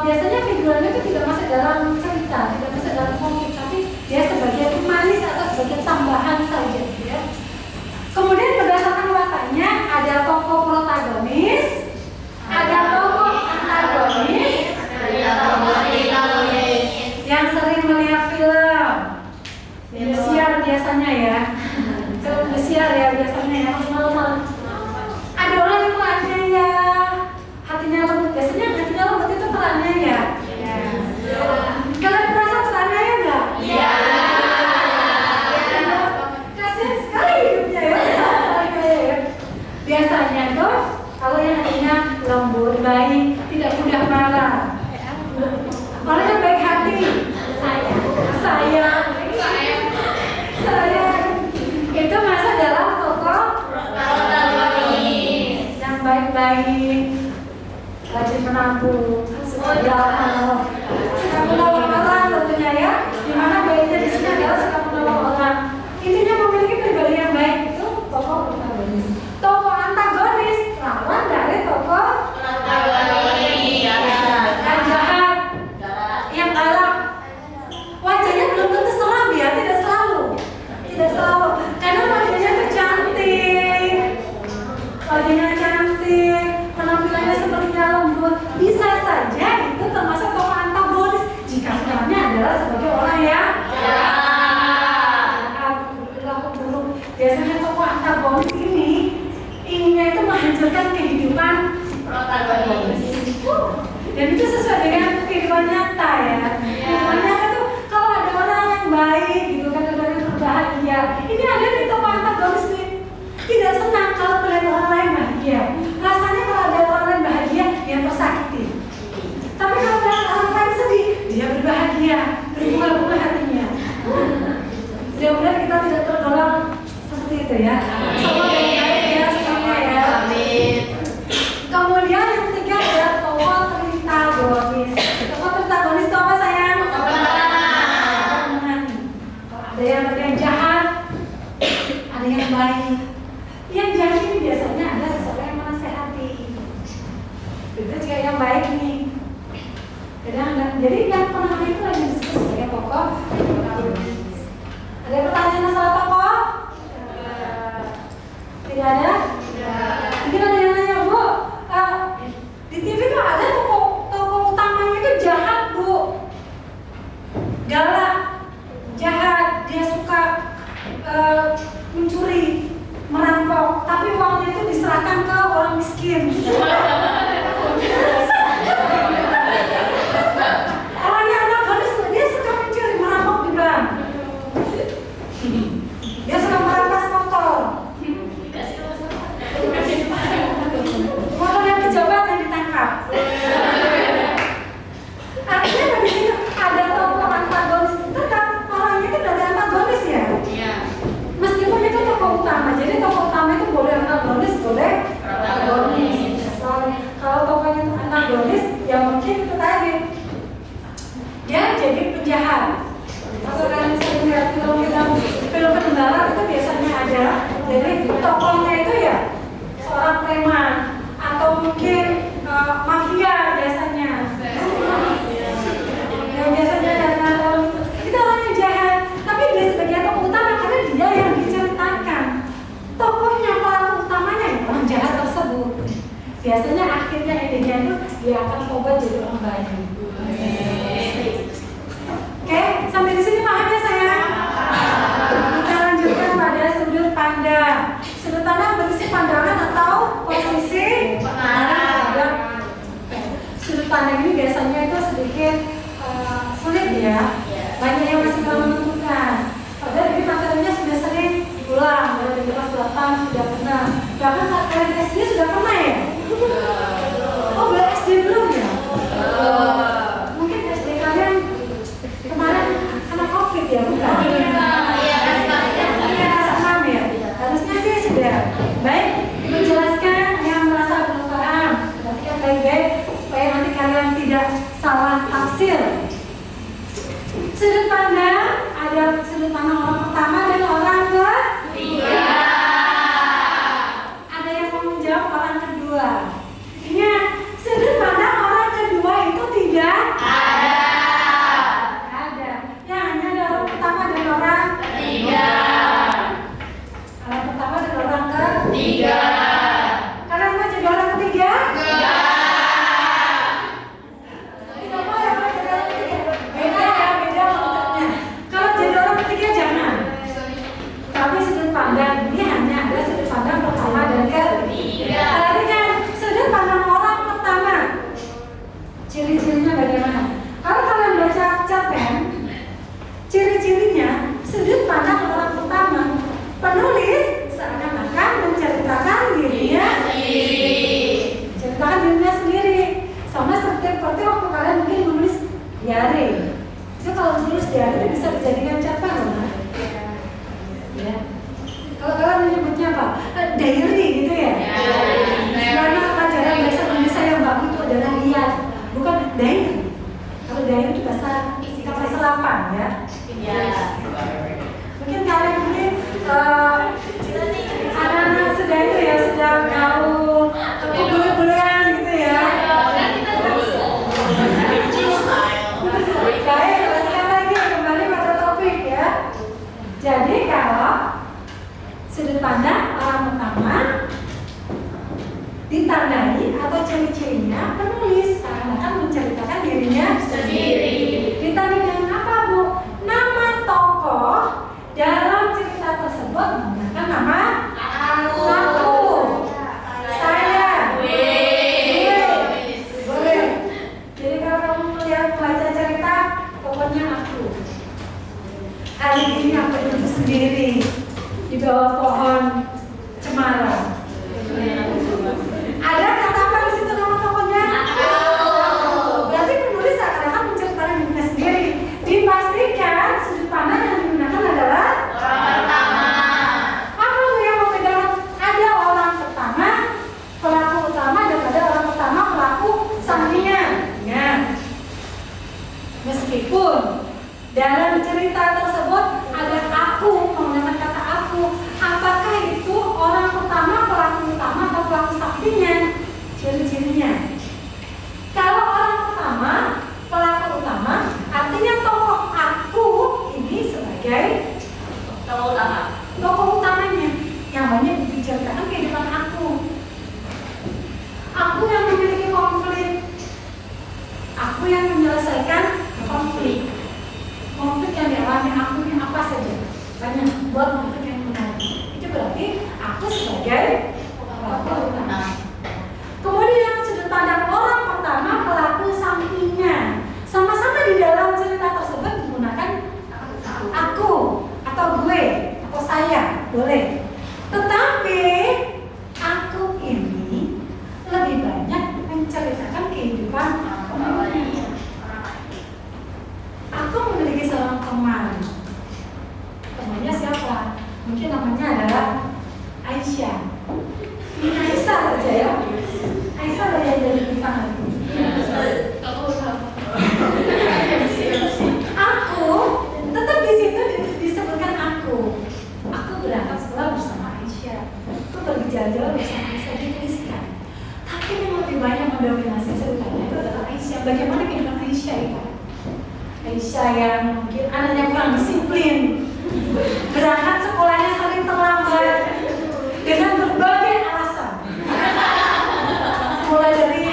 biasanya figuran itu tidak masuk dalam cerita, tidak masuk dalam konflik, tapi dia sebagai pemanis atau sebagai tambahan saja. Ya. Kemudian berdasarkan wataknya ada tokoh protagonis, ada tokoh antagonis, yang sering melihat film, Indosiar biasanya ya, Indosiar ya biasanya ya, ada orang yang perannya ya hatinya lembut, biasanya hatinya lembut itu perannya ya baik, rajin menabung, suka menolong orang tentunya ya. Dimana baiknya di sini adalah suka menolong orang. Intinya memiliki pribadi yang baik itu tokoh protagonis. Tokoh antagonis lawan dari tokoh yang jahat, yang galak. Wajahnya belum tentu seram ya, tidak selalu. Kadang wajahnya tuh cantik, penampilannya sepertinya lembut. Bisa saja itu termasuk tokoh antagonis jika perannya adalah sebagai orang yang berlaku buruk. Biasanya tokoh antagonis ini inginnya itu menghancurkan kehidupan protagonis. Dan itu sesuai dengan kehidupan nyata ya. Kehidupan nyata tuh kalau ada orang yang baik gitu kan, ada orang yang berbahagia. Ini ada di tokoh antagonis nih. Tidak senang kalau melihat orang lain bahagia. Rasanya kalau ada orang lain bahagia, dia tersakiti. Tapi kalau melihat orang lain sedih, dia berbahagia, berbunga-bunga hatinya. Mudah-mudahan kita tidak tergolong seperti itu ya. Sama baik-baik ya semuanya ya. Kemudian yang ketiga adalah tokoh tritagonis. Tokoh tritagonis itu apa sayang? Ada yang jahat, ada yang baik. Yang jahat ini biasanya ada seseorang yang menasehati. Itu juga yang baik nih. Jadi yang penengah itu lagi disebut sebagai tokoh tritagonis. Ada pertanyaan masalah tokoh? Tidak ada? Mungkin ada yang nanya, Bu, di TV tuh ada tokoh utamanya itu jahat, Bu, galak, jahat, dia suka mencuri, merampok, tapi uangnya itu diserahkan ke orang miskin. Orangnya antagonis tuh, dia suka mencuri, merampok di bank, dia suka merampas motor. Motor yang pejabat yang ditangkap. Artinya di sini ada tokoh antagonis. Tetap orangnya itu dari antagonis ya. Meskipun itu tokoh utama. Jadi tokoh utama itu boleh antagonis, boleh protagonis. Kalau tokohnya itu antagonis, ya mungkin itu tadi dia jadi penjahat. Atau kalian sering lihat film-film barat itu biasanya ada. Jadi tokohnya itu ya seorang preman atau mungkin mafia biasanya. Yang biasanya karena itu orang yang jahat, tapi dia sebagai tokoh utama karena dia yang diceritakan. Tokohnya, pelaku utamanya orang jahat tersebut. Biasanya akhirnya intinya itu dia akan coba jadi orang baik. Oke, sampai di sini paham ya sayang? Kita lanjutkan pada sudut pandang. Sudut pandang berisi pandangan atau posisi terhadap. Sudut pandang ini biasanya itu sedikit sulit ya. Banyak yang masih belum menentukan. Padahal ini materinya sudah sering diulang. Dari kelas 8 sudah pernah. Bahkan saat kalian SD sudah pernah ya? Oh, belum SD belum ya? Mungkin SD kalian kemarin kena COVID ya, bukan? Harusnya sih sudah. Baik, menjelaskan yang merasa belum paham. Perhatikan baik-baik supaya nanti kalian tidak salah tafsir. Sudut pandang, ada sudut pandang orang pertama dan orang ketiga. Ada yang mau menjawab orang kedua. Ingat, sudut pandang orang kedua itu tidak ada. Yang hanya ada orang pertama dan orang ketiga. Orang pertama dan orang ketiga. Kalian mau jadi orang ketiga? Tidak mau ya orang jadi orang ketiga. Beda konsepnya. Kalau jadi orang ketiga jangan. Tapi sudut pandang ini hanya ada sudut pandang pertama dan ketiga. Perhatikan sudut pandang orang pertama. Ciri-cirinya bagaimana? Kalau kalian baca cerpen, ciri-cirinya sudut pandang orang pertama. Penulis seakan-akan menceritakan anak-anak sedang itu ya, sedang gaul, bule-bulean gitu ya. Baik, lanjutkan lagi kembali pada topik ya. Jadi kalau sudut pandang orang pertama ditandai atau ciri-cirinya penulis akan menceritakan dirinya sendiri. Ditandai dengan apa, Bu? Nama tokoh dalam cerita tersebut menggunakan nama aku, saya, gue. Boleh. Jadi kalau kamu melihat baca cerita, pokoknya aku. Hari ini aku duduk sendiri di bawah pohon cemara. Ada kata apa di situ nama tokohnya? Berarti penulis akan menceritakan dirinya sendiri. Dipastikan sudut pandang yang digunakan adalah orang pertama. Apa yang membedakan? Ada orang pertama, pelaku utama, dan ada orang pertama, pelaku sampingan. Ya. Meskipun dalam cerita tersebut ada aku, menggunakan kata aku, apakah itu orang pertama, pelaku utama, atau pelaku sampingan? Ciri-cirinya. Kalau orang pertama, pelaku utama, artinya tokoh aku ini sebagai
Tokoh utama.
tokoh utamanya yang banyak diceritakan kehidupan aku. Aku yang memiliki konflik. Aku yang menyelesaikan konflik. Konflik yang dialami aku ini apa saja? Banyak buat konflik yang menarik. Itu berarti aku sebagai tokoh utama. Kemudian sudut pandang orang pertama, pelaku sampingan. Sama-sama di dalam cerita tersebut menggunakan aku atau gue atau saya, boleh. Tetapi aku ini lebih banyak menceritakan kehidupan aku. Aku memiliki seorang teman. Temannya siapa? Mungkin namanya adalah Aisyah. Ini Aisyah saja ya. Aisyah lah yang jadi bintang aku. Aku tetap di situ disebutkan aku. Aku berangkat sekolah bersama Aisyah. Aku pergi jalan-jalan bersama Aisyah, dituliskan. Tapi yang lebih banyak mendominasi ceritanya itu adalah Aisyah. Bagaimana kehidupan Aisyah itu? Aisyah yang mungkin anaknya kurang disiplin, berangkat sekolahnya sering terlambat dengan berbagai alasan. Mulai dari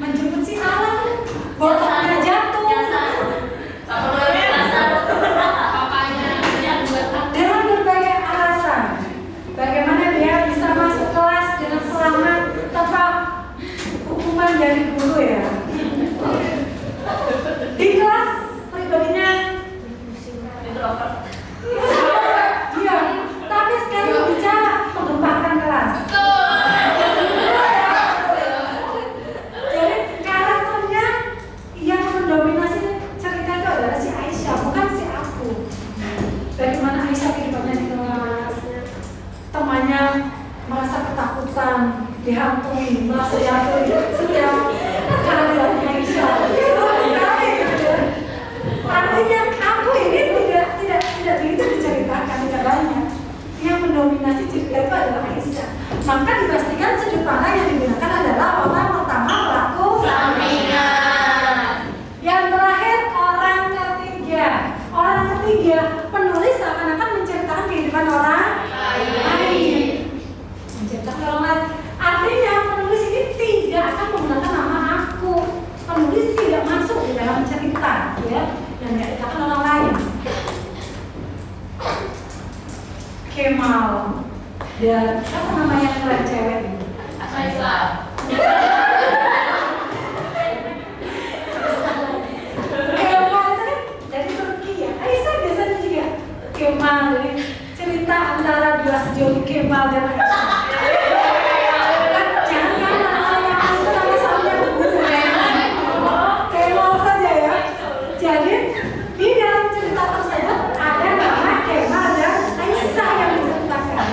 menjemput si anak, botolnya jatuh, dengan berbagai alasan. Bagaimana dia bisa masuk kelas dengan selamat tanpa hukuman dari guru ya? Di kelas pribadinya
Introvert.
iya, tapi sekarang bicara menggemparkan kelas. Jadi karakternya yang mendominasi cerita itu adalah si Aisyah, bukan si aku. Bagaimana Aisyah kehidupannya di kelas, temannya merasa ketakutan, dihantui, merasa dihantui setiap kehadiran Aisyah. Artinya aku ini tidak begitu diceritakan, tidak banyak. Yang mendominasi cerita itu adalah Aisyah. Maka dipastikan sudut pandang yang digunakan adalah orang pertama, pelaku sampingan. Yang terakhir orang ketiga. Orang ketiga, penulis akan menceritakan kehidupan orang lain. Menceritakan orang lain. Artinya penulis ini tidak akan menggunakan nama aku. Penulis tidak masuk di dalam cerita, ya, yang diceritakan orang lain. Kemal dan apa namanya yang keren cewek itu?
Aisyah.
Kemal itu kan dari Turki ya. Aisyah biasanya juga Kemal, dari cerita antara dua sejoli Kemal dan Aisyah. Jangan kan nama itu nama sampai Kemal saja ya. Jadi di dalam cerita tersebut ada nama Kemal dan Aisyah yang diceritakan.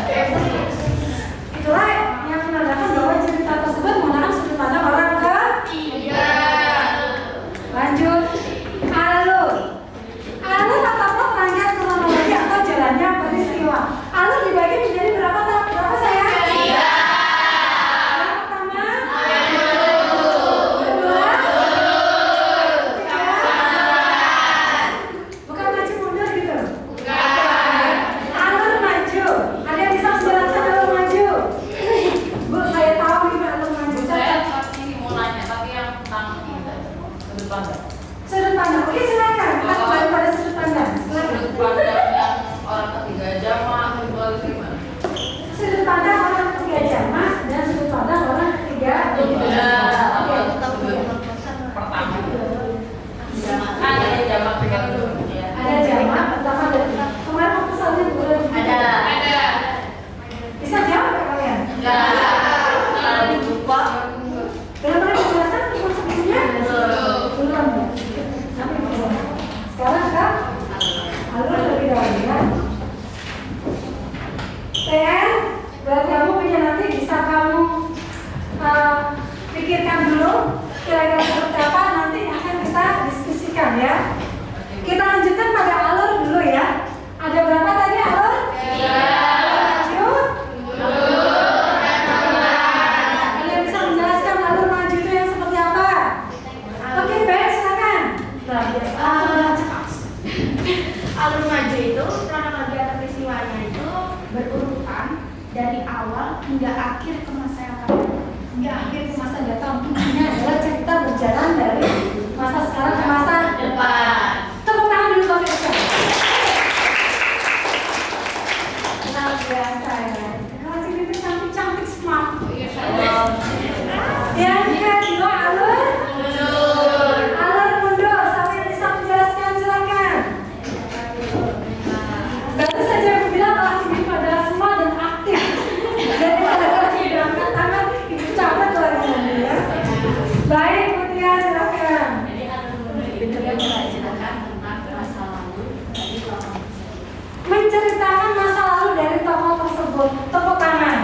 Itulah yang menandakan bahwa cerita tersebut menggunakan sudut pandang orang ketiga. Lanjut, alur. Alur atau rangkaian kronologi atau jalannya peristiwa. Alur
lupa.
Dalam pernah dijelaskan untuk sebelumnya? Belum. Sampai belum. Sekarang kan alur lebih dahulu ya. PR buat kamu punya nanti bisa kamu pikirkan dulu kira-kira seperti apa nanti akan kita diskusikan ya. Kita lanjutkan pada alur dulu ya. Ada berapa tadi alur? 7. Ada yang bisa menjelaskan alur maju itu yang seperti apa? Oke, baik, silakan. Nah,
Alur maju itu kronologi atau peristiwanya itu berurutan dari awal hingga akhir ke masa yang akan datang.
hingga akhir ke masa datang. Ini adalah cerita berjalan dari masa sekarang ke masa
Depan.
Tepuk tangan dulu Bapak Ibu. Luar biasa ya. Kelas ini tuh cantik-cantik smart. Yang kedua alur mundur. Siapa yang bisa menjelaskan silakan. Baru saja aku bilang kelas ini itu adalah smart dan aktif. Jadi kalau tidak angkat tangan itu capek lagi ya. Baik, Mutia silakan.
Jadi alur mundur itu dia menceritakan tentang masa lalu dari tokoh tersebut.
Menceritakan masa lalu dari tokoh tersebut. Tepuk tangan.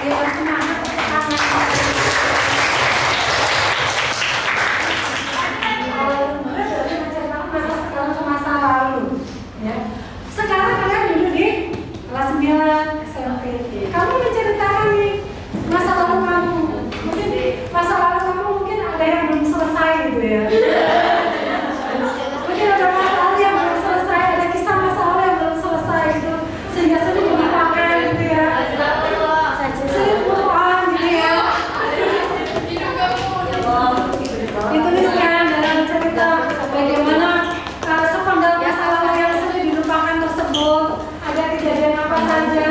Ya, semangat tepuk tangan. Alur mundur berarti menceritakan masa sekarang ke masa lalu. Ya. Sekarang kalian duduk di kelas 9 SMP. Kamu menceritakan nih masa lalu kamu. Mungkin masa lalu kamu mungkin ada yang belum selesai gitu ya. Mungkin ada masa lalu yang belum selesai, ada kisah masa lalu yang belum selesai gitu, sehingga sulit dilupakan gitu ya. Sulit move on gitu ya. Dituliskan dalam cerita bagaimana sepenggal masa lalu yang sulit dilupakan tersebut. Ada kejadian apa saja?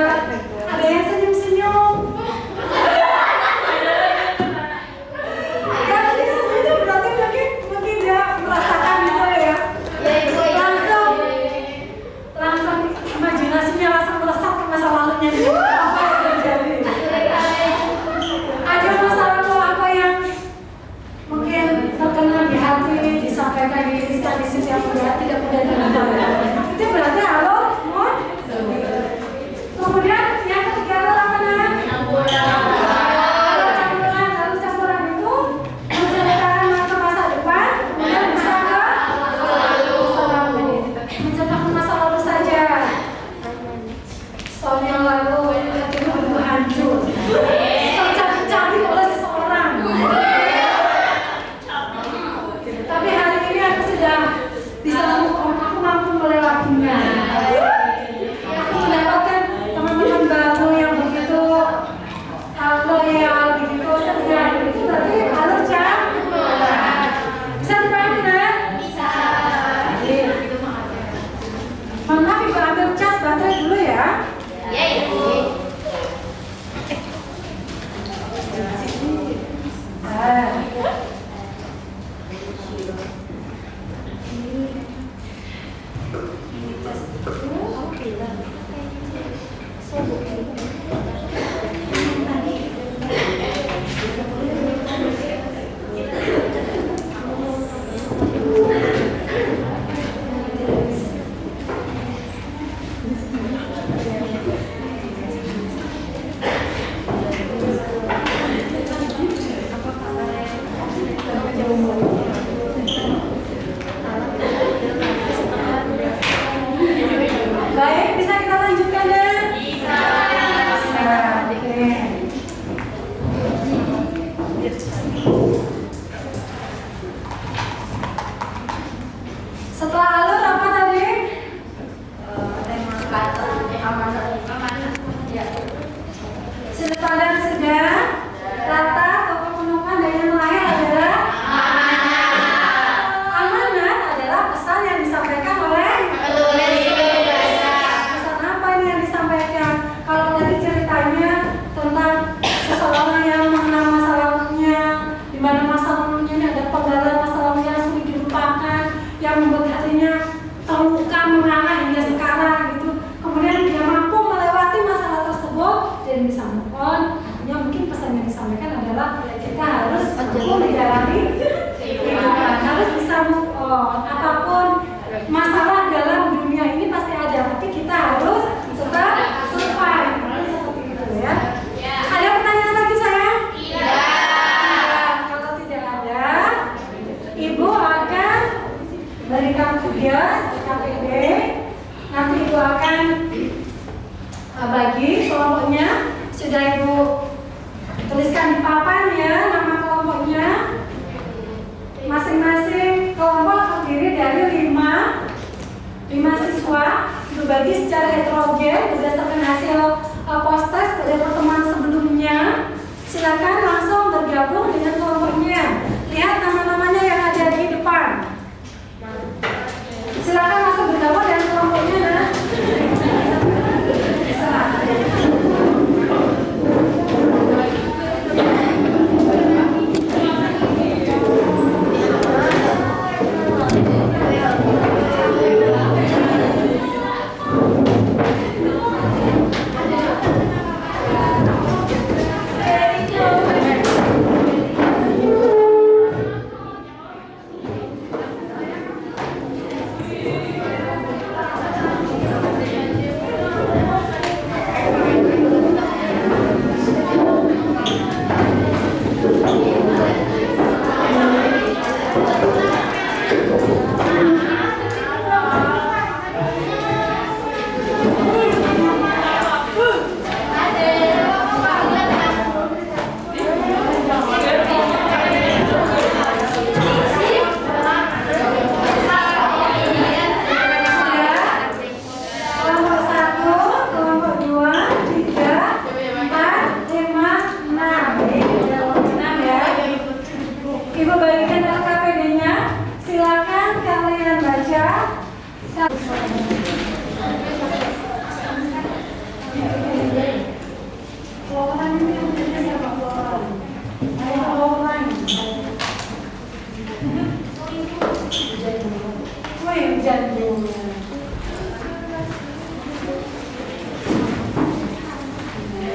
Ada yang senyum-senyum. Yang senyum-senyum itu berarti mungkin dia merasakan gitu ya. Langsung imajinasinya langsung melesat ke masa lalunya dia. Apa yang terjadi? Ada masa lalu apa yang mungkin terkenal di hati, disampaikan di sisi yang tidak mudah dilupakan. Itu berarti alur mundur. Kemudian yang ketiga alur apa namanya? Alur campuran. Alur campuran itu menceritakan masa depan, kemudian bisa ke masa lalu. Menceritakan masa lalu saja. Tahun yang lalu itu begitu hancur, tercabik-cabik oleh seseorang. Tapi hari ini aku sudah bisa aku mampu melewatinya. Aku mendapatkan teman-teman baru yang begitu loyal, begitu setia. Itu berarti alur campuran. Bisa dipahami kan?
Bisa.
Mohon maaf Ibu ambil cas baterai dulu ya.
Ya, Ibu.
Baik, bisa kita lanjutkan ya? Bisa. Oke. Setelah alur apa tadi? Sudah sadar sudah? Rata tokoh penumpang dan yang terakhir adalah amanat adalah pesan yang disampaikan oleh pesan apa ini yang disampaikan? Kalau tadi ceritanya tentang seseorang yang mengenal masa lalunya, di mana masa lalunya ini ada penggalan masa lalunya yang sulit dilupakan, yang membuat hatinya terluka mengalah hingga sekarang gitu. Kemudian dia mampu melewati dan bisa move on. Artinya mungkin pesan yang disampaikan adalah kita harus menjalani kehidupan, harus bisa move on. Apapun masalah dalam dunia ini pasti ada, tapi kita harus tetap survive. Seperti itu ya. Ada pertanyaan lagi sayang? Iya. Kalau tidak ada, Ibu akan berikan tugas KPD. Nanti Ibu akan bagi kelompoknya. Sudah Ibu tuliskan di papan ya nama kelompoknya. Masing-masing kelompok terdiri dari 5 siswa. Ibu bagi secara heterogen berdasarkan hasil post-test pada pertemuan sebelumnya. Silakan langsung bergabung dengan kelompoknya. Lihat nama-namanya yang ada di depan. Silakan langsung bergabung dengan kelompoknya nah.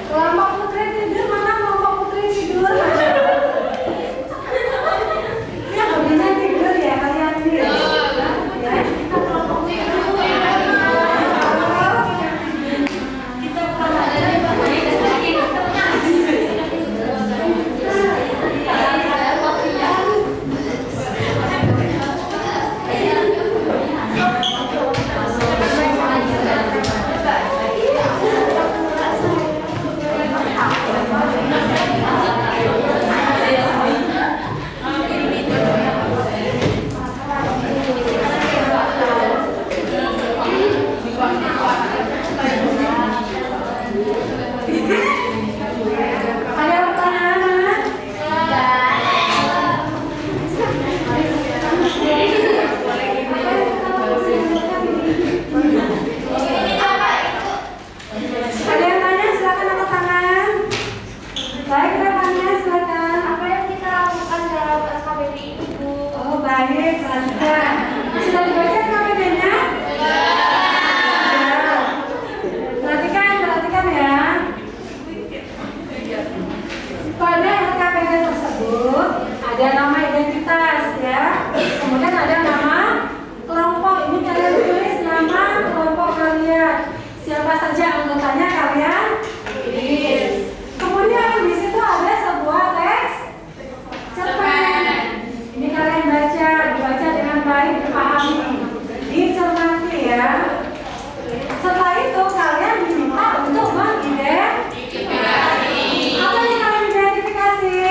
Kelompok putri tidur mana? Kelompok putri tidur. Ya hobinya tidur ya kalian ini. Ya. Ada nama identitas ya, kemudian ada nama kelompok. Ini kalian tulis nama kelompok kalian, siapa saja anggotanya kalian tulis. Kemudian di situ ada sebuah teks cerpen. Ini kalian dibaca dengan baik, dipahami, dicermati ya. Setelah itu kalian diminta untuk mengidentifikasi. Apa yang kalian identifikasi?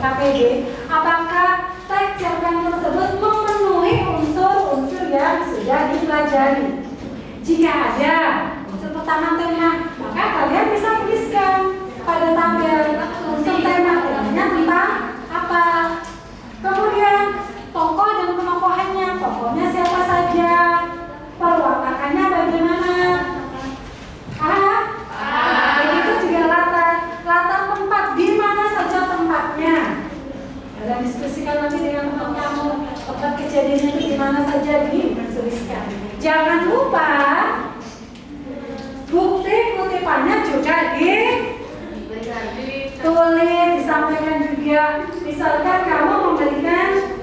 KPD, apakah teks cerpen tersebut memenuhi unsur-unsur yang sudah dipelajari? Jika ada unsur pertama tema, maka kalian bisa tuliskan pada tabel unsur tema temanya tentang dan diskusikan nanti dengan teman kamu tempat kejadiannya itu di mana saja dituliskan. Jangan lupa bukti kutipannya juga ditulis, disampaikan juga. Misalkan kamu memberikan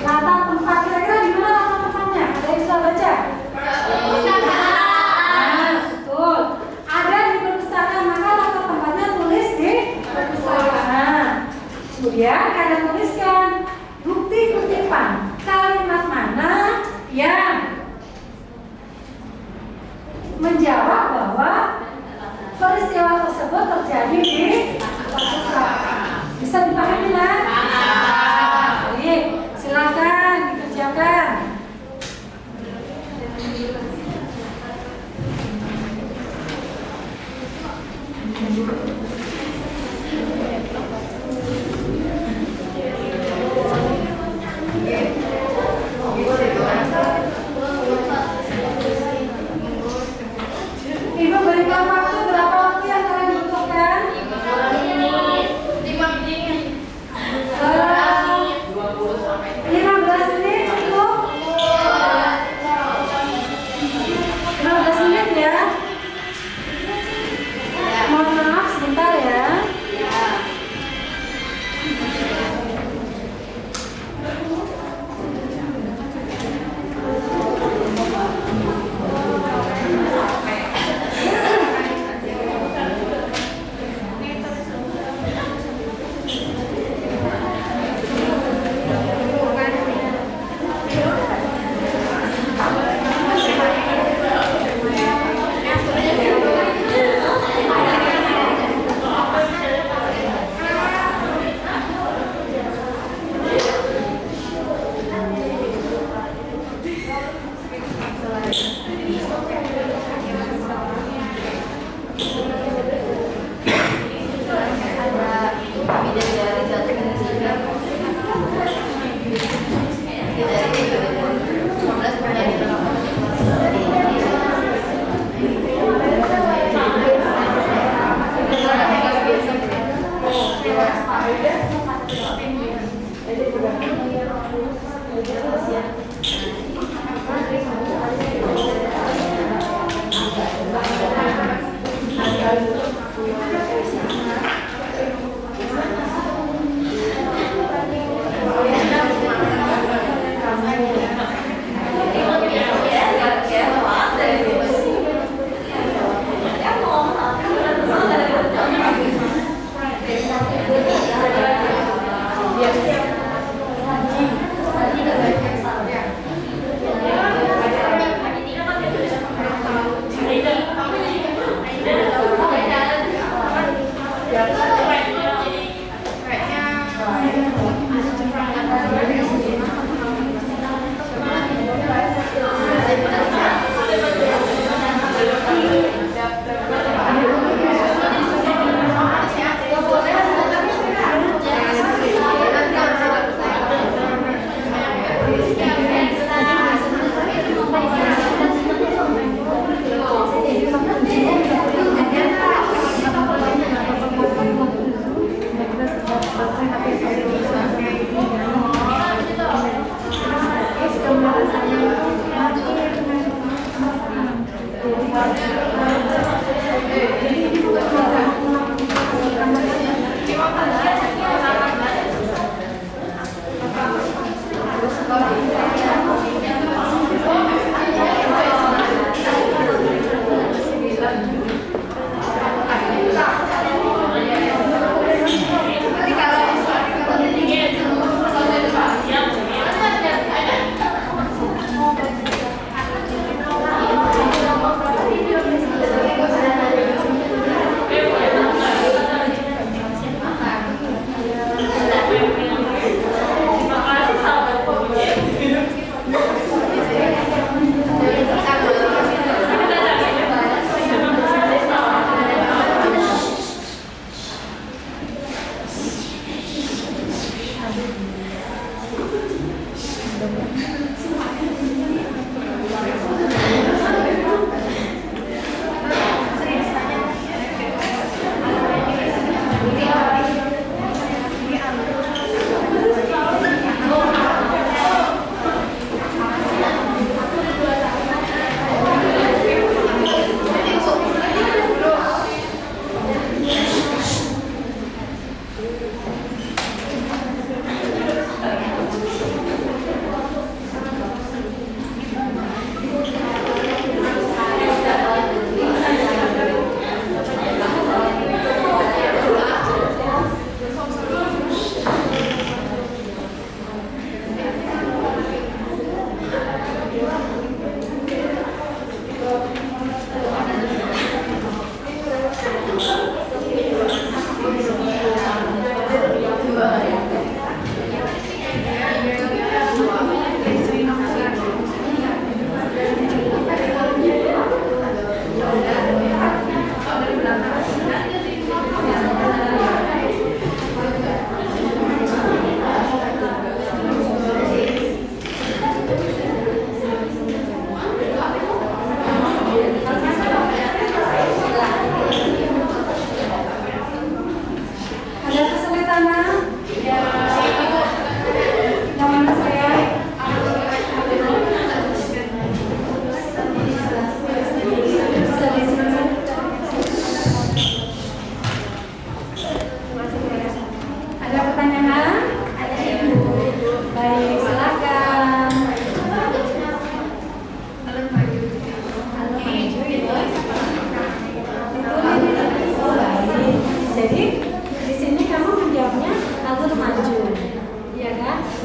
latar tempat, kira-kira di mana latar tempatnya? Ada yang sudah baca? Betul. Ada di perpustakaan, maka latar tempatnya tulis di perpustakaan. Kemudian kalian tuliskan bukti kutipan kalimat mana yang menjawab bahwa peristiwa tersebut terjadi di perpustakaan. Bisa dipahami lah? Baik, silakan dikerjakan. Ibu berikan waktu, berapa waktu yang kalian butuhkan? 15 menit cukup? 15 menit ya? Mohon maaf sebentar ya.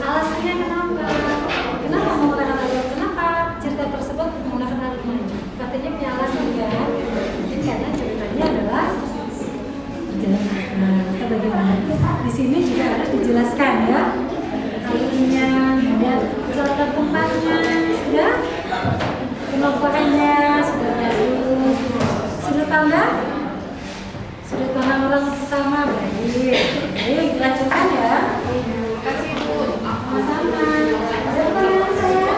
Alasannya kenapa? Kenapa menggunakan alur? Kenapa cerita tersebut menggunakan alur maju? Katanya punya alasan kan? Mungkin karena ceritanya adalah kita bagaimana? Di sini juga harus dijelaskan ya alurnya dan peralatan tempatnya sudah, penoplannya sudah bagus, sudah tahu nggak? Sudah pandang orang pertama baik. Baik, dilanjutkan ya.
Kasih ibu.
Sama-sama. Ada pertanyaan saya?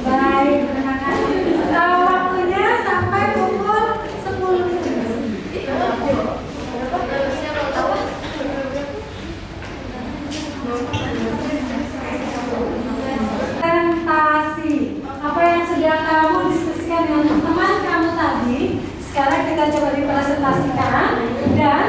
Baik, terima kasih. Waktunya sampai pukul 10. Presentasi. Apa yang sudah kamu diskusikan dengan teman kamu tadi, sekarang kita coba dipresentasikan dan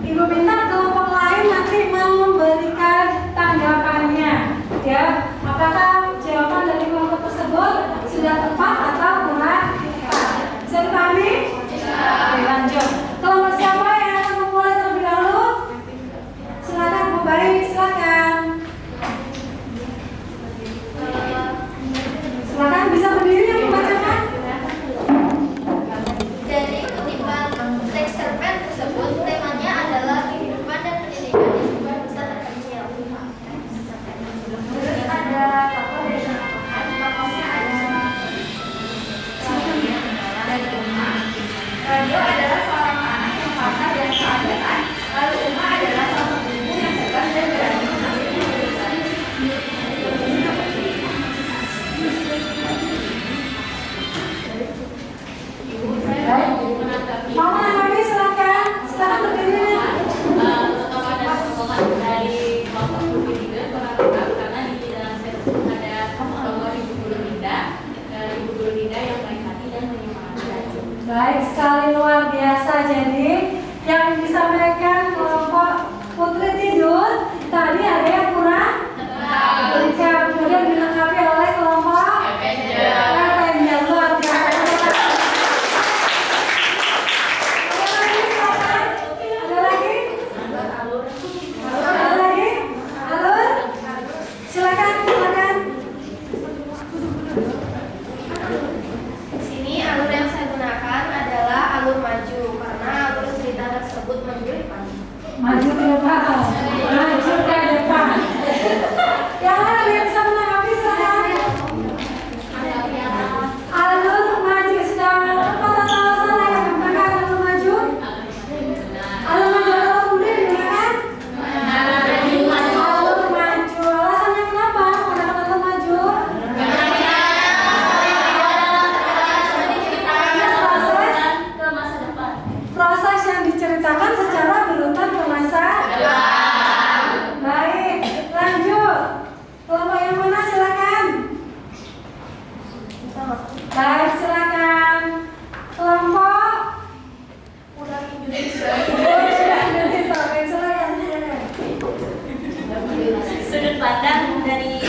Ibu minta kelompok lain nanti mau memberikan tanggapannya. Ya, apakah jawaban dari kelompok tersebut sudah tepat atau kurang tepat? Bisa dipahami? Oke, lanjut. Kelompok siapa yang akan memulai terlebih dahulu? Silakan Bu Bayi, silakan. Silakan bisa berdiri yang membacakan.
Dari kutipan teks cerpen tersebut, temanya adalah kehidupan dan pendidikan di sebuah desa terpencil. Terus ada tokoh dari tokohan, tokohnya ada dari Uma. Radio adalah seorang anak yang pasar dan keadaan, lalu Uma adalah sosok ibu yang cerdas dan berani mengambil keputusan.
Baik. Mau menanggapi silakan. Silakan berdiri.
Dari kelompok Ibu Linda kurang lengkap karena di dalam set ada tokoh Ibu Guru Linda, Ibu Guru Linda yang baik hati dan menyemangati.
Baik sekali, luar biasa. Jadi yang disampaikan kelompok Putri Tidur tadi ada yang kurang lengkap, kemudian dilengkapi oleh kelompok Avenger. Luar biasa. Ada lagi? Ada lagi? Alur? Silakan, silakan.
Di sini alur yang saya gunakan adalah alur maju karena alur cerita tersebut maju ke depan.
Maju ke depan. Maju ke depan. Yang lain ada yang bisa menanggapi silakan. Alur maju sudah tepat atau salah yang menggunakan alur maju? Alur maju atau mundur digunakan? Alur maju. Alasannya kenapa menggunakan alur maju? Proses yang diceritakan secara berurutan ke masa depan. Baik, lanjut. Kelompok yang mana silakan? Baik, silakan. Kelompok
Udah Indonesia.
Baik, silakan.
Sudut pandang dari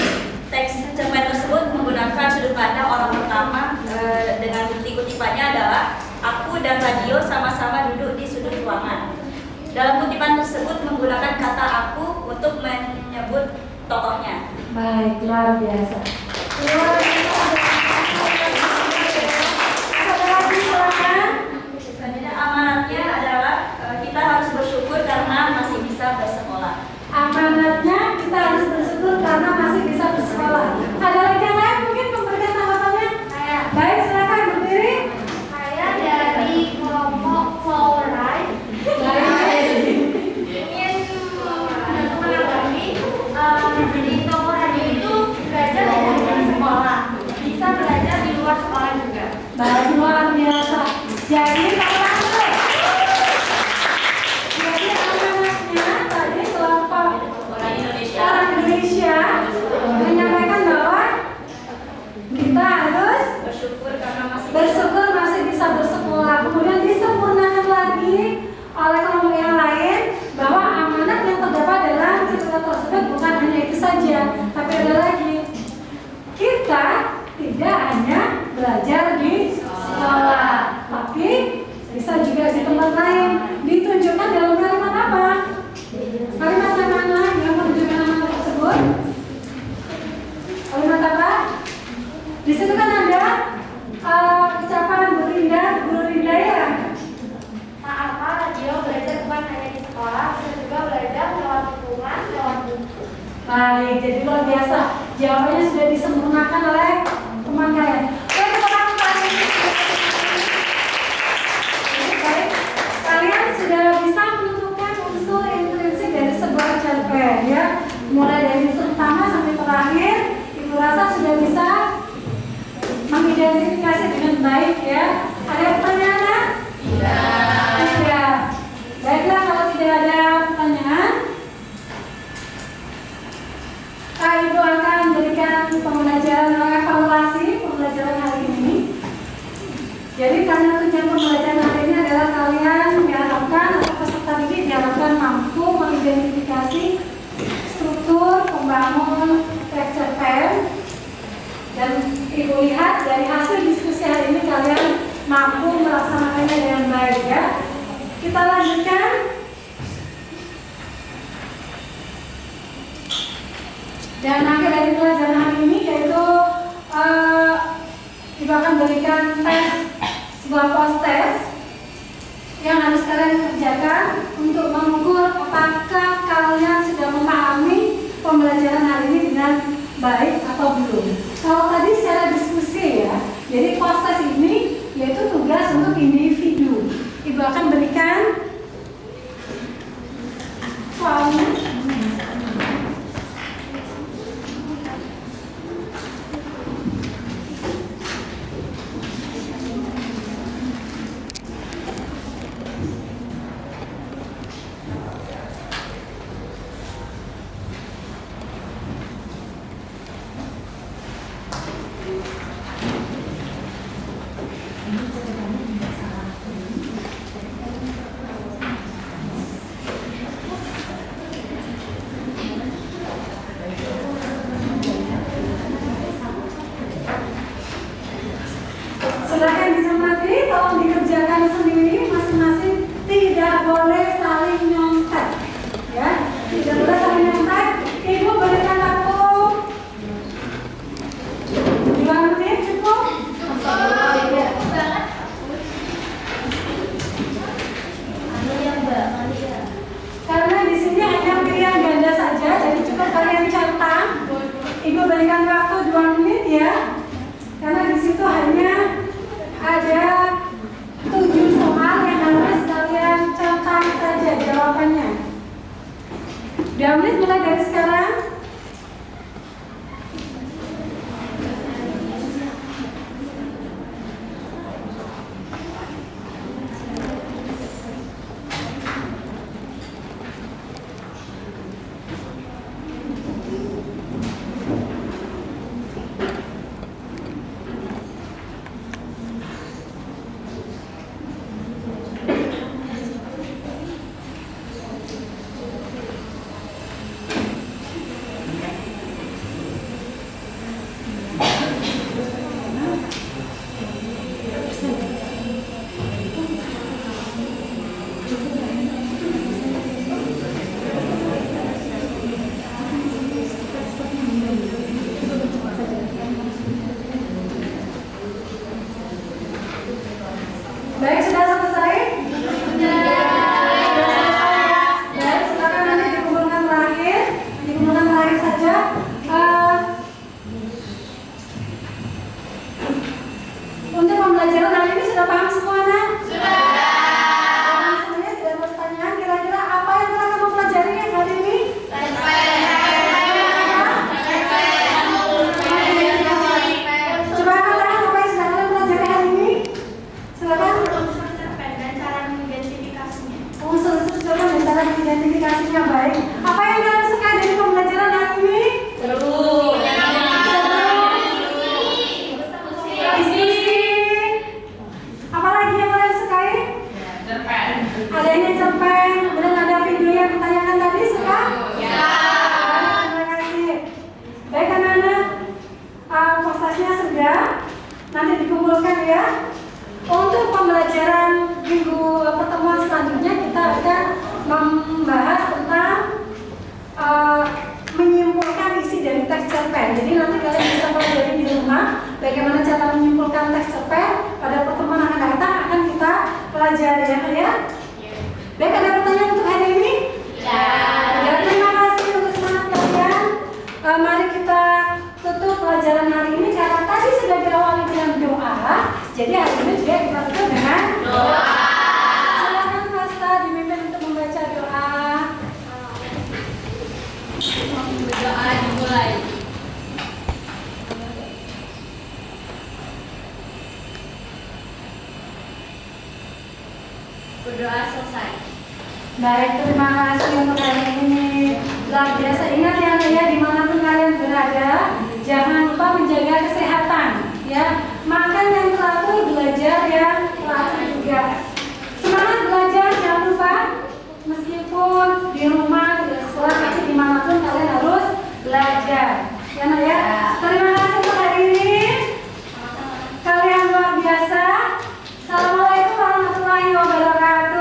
teks cerpen tersebut menggunakan sudut pandang orang pertama dengan bukti kutipannya adalah aku dan radio sama-sama duduk di sudut ruangan. Dalam kutipan tersebut menggunakan kata aku untuk menyebut tokohnya.
Baik, luar biasa. Luar biasa. Ada lagi silakan.
Selanjutnya amanatnya adalah kita harus bersyukur karena masih bisa bersekolah.
Amanatnya kita harus bersyukur karena masih bisa bersekolah. Ada lagi yang lain mungkin memberikan tanggapannya? Baik, silakan berdiri.
Saya dari kelompok Flower Ride. Ingin menanggapi di tokoh radio itu belajar dari sekolah.
Di situ kan ada ucapan Bu Rinda ya.
Nah, apa radio belajar bukan hanya di sekolah, bisa juga belajar lewat lingkungan, lewat buku.
Baik, jadi luar biasa. Jawabannya sudah disempurnakan oleh teman kalian. Oke, baik, kalian sudah bisa menentukan unsur intrinsik dari sebuah cerpen ya. Mulai dari unsur pertama sampai terakhir, Ibu rasa sudah bisa mengidentifikasi dengan baik ya. Ada pertanyaan? Tidak. Baiklah, kalau tidak ada pertanyaan, Ibu akan memberikan pembelajaran evaluasi pembelajaran hari ini. Jadi karena tujuan pembelajaran hari ini adalah kalian diharapkan atau peserta didik diharapkan mampu mengidentifikasi struktur pembangun teks cerpen, dan Ibu lihat dari hasil diskusi hari ini kalian mampu melaksanakannya dengan baik ya. Kita lanjutkan. Dan akhir dari pelajaran hari ini yaitu Ibu akan berikan sebuah post test yang harus kalian kerjakan untuk mengukur apakah kalian sudah memahami pembelajaran hari ini dengan baik atau belum. Kalau tadi secara diskusi ya, jadi post test ini yaitu tugas untuk individu. Ibu akan berikan soalnya. Silakan dicermati, tolong dikerjakan sendiri masing-masing, tidak boleh saling nyontek ya, tidak boleh saling nyontek. Ibu berikan waktu 2 menit cukup? Karena di sini hanya pilihan ganda saja, jadi cukup kalian centang. Ibu berikan waktu 2 menit ya, karena di situ hanya ada 7 soal yang harus kalian centang saja jawabannya. 2 menit mulai dari sekarang. Baik, sudah selesai? Sudah selesai. Baik, silakan nanti dikumpulkan terakhir. Dikumpulkan terakhir saja. Untuk pembelajaran hari ini sudah paham semuanya? Sudah. Paham semuanya, tidak ada pertanyaan. Kira-kira apa yang telah kamu pelajari hari ini? Coba katakan apa yang sudah kalian pelajari hari ini? Silakan. Unsur-unsur coba dan cara mengidentifikasinya baik. Apa yang kalian suka dari pembelajaran hari ini?
Seru.
Diskusi. Apalagi yang kalian sukai?
Cerpen.
Adanya cerpen, kemudian ada video yang ditanyakan tadi, suka?
Ya.
Terima kasih. Baik anak-anak, postasnya sudah, nanti dikumpulkan ya. Untuk pembelajaran minggu pertemuan selanjutnya kita akan membahas tentang menyimpulkan isi dari teks cerpen. Jadi nanti kalian bisa pelajari di rumah bagaimana hari ini karena tadi sudah diawali dengan doa, jadi hari ini juga kita tutup dengan doa. Silakan Fasta dipimpin untuk membaca doa.
Doa dimulai. Berdoa selesai.
Baik, terima kasih untuk hari ini. Luar biasa, ingat ya dimanapun kalian berada, jangan lupa menjaga kesehatan, ya. Makan yang teratur, belajar yang teratur juga. Semangat belajar, jangan lupa. Meskipun di rumah, di sekolah, tapi dimanapun kalian harus belajar. Ya, Nak, ya. Terima kasih untuk hari ini. Kalian luar biasa. Assalamualaikum warahmatullahi wabarakatuh.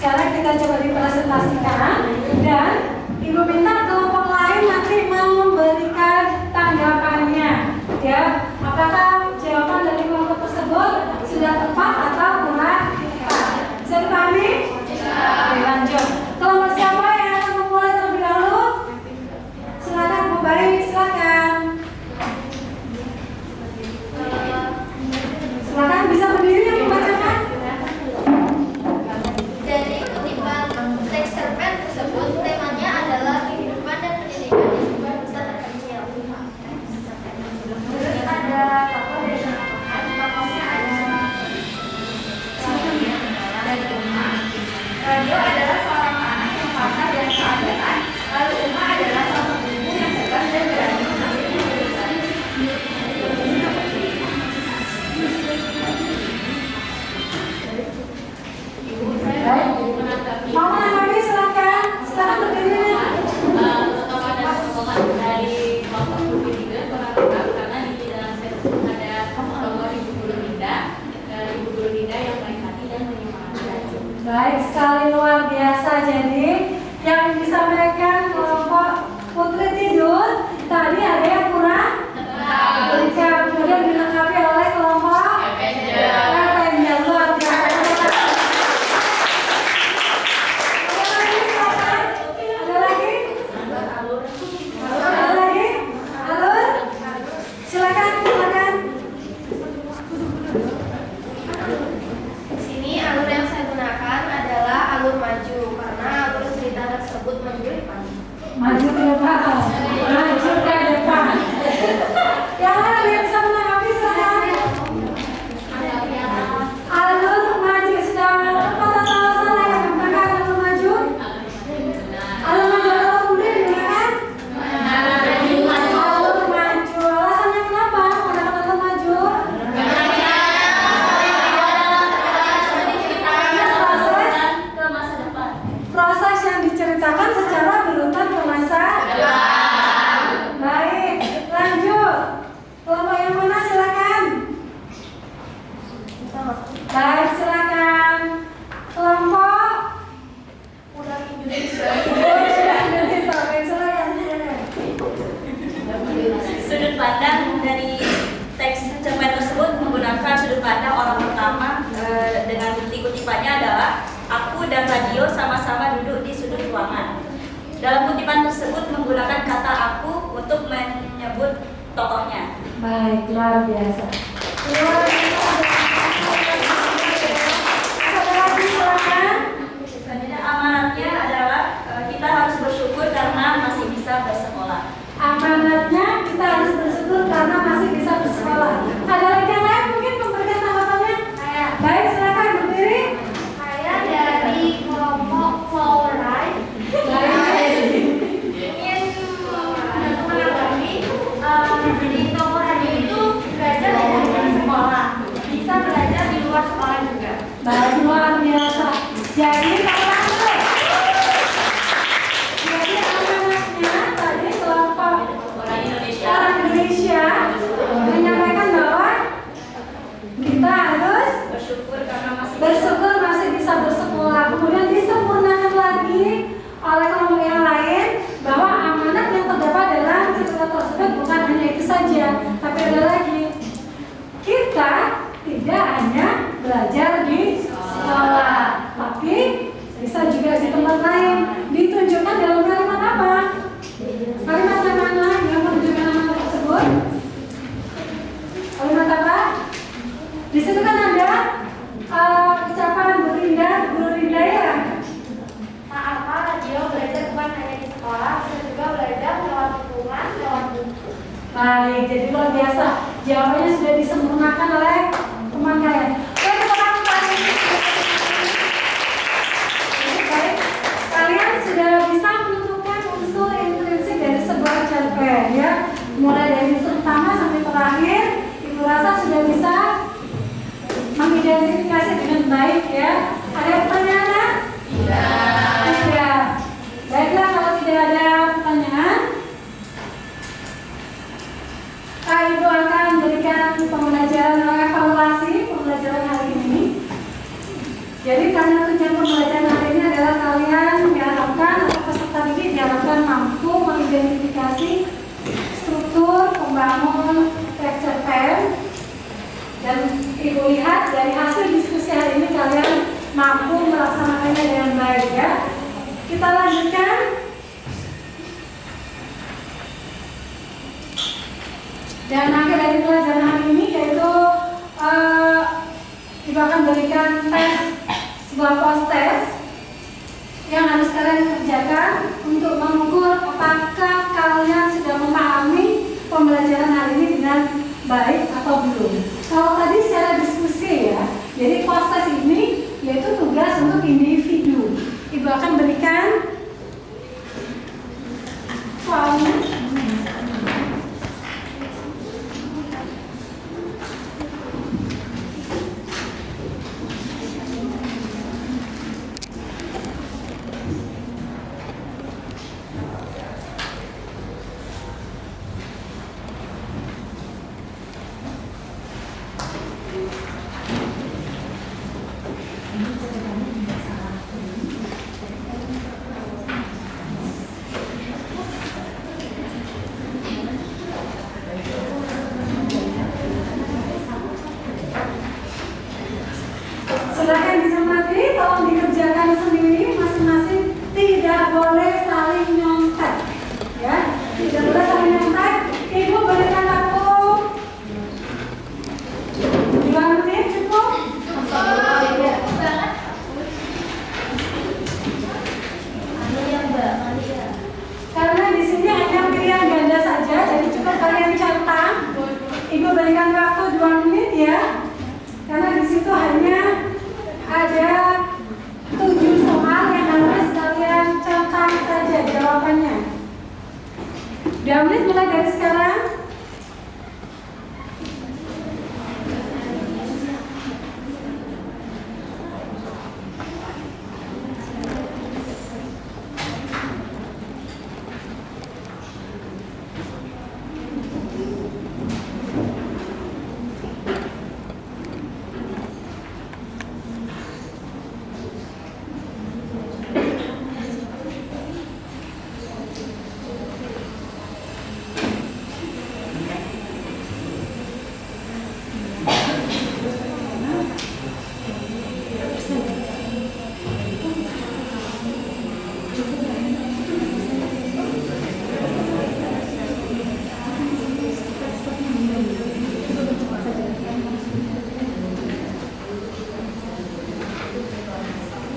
Sekarang kita coba dipresentasikan dan Ibu minta kelompok lain nanti mau memberikan tanggapannya. Ya, apakah jawaban dari kelompok tersebut sudah tepat atau kurang tepat? Bisa dipahami? Oke, lanjut. Kelompok siapa yang akan memulai terlebih dahulu? Silakan Bu Bayi, silakan. Silakan bisa berdiri yang membacakan.
Dari kutipan teks cerpen tersebut, temanya adalah kehidupan dan pendidikan di sebuah desa terpencil. Terus ada tokoh dari tokohnya ada dan Uma. Radio adalah seorang anak yang pasar dan keadaan, lalu Uma adalah seorang ibu yang cerdas dan berani mengambil keputusan.
Baik. Mau menanggapi silakan. Silakan berdiri.
Potongan dari kelompok Guru Linda kurang lengkap karena di dalam set ada tokoh Ibu Guru Linda, Ibu Guru Linda yang baik hati dan menyemangati.
Baik sekali, luar biasa. Jadi yang disampaikan kelompok Putri Tidur tadi ada yang kurang lengkap, kemudian dilengkapi oleh kelompok Avenger. Luar biasa. Ada lagi? Ada lagi? Alur? Silakan.
Di sini alur yang saya gunakan adalah alur maju karena alur cerita tersebut maju ke depan.
Maju ke depan. Maju ke depan. Yang lain ada yang bisa menanggapi silakan. Alur maju sudah tepat atau salah yang menggunakan alur maju? Alur maju atau kemudian digunakan? Alur maju. Alasannya kenapa menggunakan alur maju?
Ke masa depan.
Proses yang diceritakan secara berurutan ke masa depan. Baik, lanjut. Kelompok yang mana silakan? Baik, silakan. Kelompok Indonesia. Baik, silakan.
Sudut pandang dari teks cerpen tersebut menggunakan sudut pandang orang pertama dengan bukti kutipannya adalah aku dan radio sama-sama duduk di sudut ruangan. Dalam kutipan tersebut menggunakan kata aku untuk menyebut tokohnya.
Baik, luar biasa. Luar biasa. Ada lagi silakan.
Selanjutnya amanatnya adalah kita harus bersyukur karena masih bisa bersekolah.
Amanatnya kita harus bersyukur karena masih bisa bersekolah. Ada lagi yang lain mungkin memberikan tanggapannya? Baik, silakan berdiri.
Saya dari kelompok Flower Ride ingin menanggapi di toko radio itu belajar tidak hanya di sekolah, bisa belajar di luar sekolah juga.
Baik, luar biasa. Jadi amanatnya tadi kelompok
Orang Indonesia.
orang Indonesia menyampaikan bahwa kita harus
Bersyukur karena masih
bersyukur masih bisa bersekolah. Kemudian disempurnakan lagi oleh kelompok yang lain bahwa amanat yang terdapat dalam cerita tersebut bukan hanya itu saja, tapi ada lagi. Kita tidak hanya belajar di sekolah, tapi bisa juga di tempat lain. Ditunjukkan dalam kalimat apa? Kalimat yang mana yang menunjukkan amanat tersebut? Kalimat apa? Di situ kan ada ucapan Guru Linda ya.
Tak apa, radio belajar bukan hanya di sekolah, bisa juga belajar lewat lingkungan, lewat buku.
Baik, jadi luar biasa. Jawabannya sudah disempurnakan oleh teman kalian. Baik, sekarang baik, kalian sudah bisa menentukan unsur intrinsik dari sebuah cerpen ya. Mulai dari unsur pertama sampai terakhir, Ibu rasa sudah bisa mengidentifikasi dengan baik ya. Ada pertanyaan? Tidak. Baiklah, kalau tidak ada pertanyaan, Ibu akan memberikan pembelajaran evaluasi pembelajaran hari ini. Jadi karena tujuan pembelajaran hari ini Ibu lihat dari hasil diskusi hari ini kalian mampu melaksanakannya dengan baik ya. Kita lanjutkan. Dan akhir dari pelajaran hari ini yaitu Ibu akan berikan tes, sebuah post test yang harus kalian kerjakan untuk mengukur apakah kalian sudah memahami pembelajaran hari ini dengan baik atau belum. Kalau tadi secara diskusi ya, jadi post test ini yaitu tugas untuk individu. Ibu akan berikan soalnya. Silakan dicermati, tolong dikerjakan sendiri masing-masing, tidak boleh saling nyontek ya, tidak boleh saling nyontek. Ibu berikan waktu 2 menit cukup? Karena di sini hanya pilihan ganda saja, jadi cukup kalian centang. Ibu berikan waktu 2 menit ya, karena di situ hanya ada 7 soal yang harus kalian centang saja jawabannya. 2 menit mulai dari sekarang.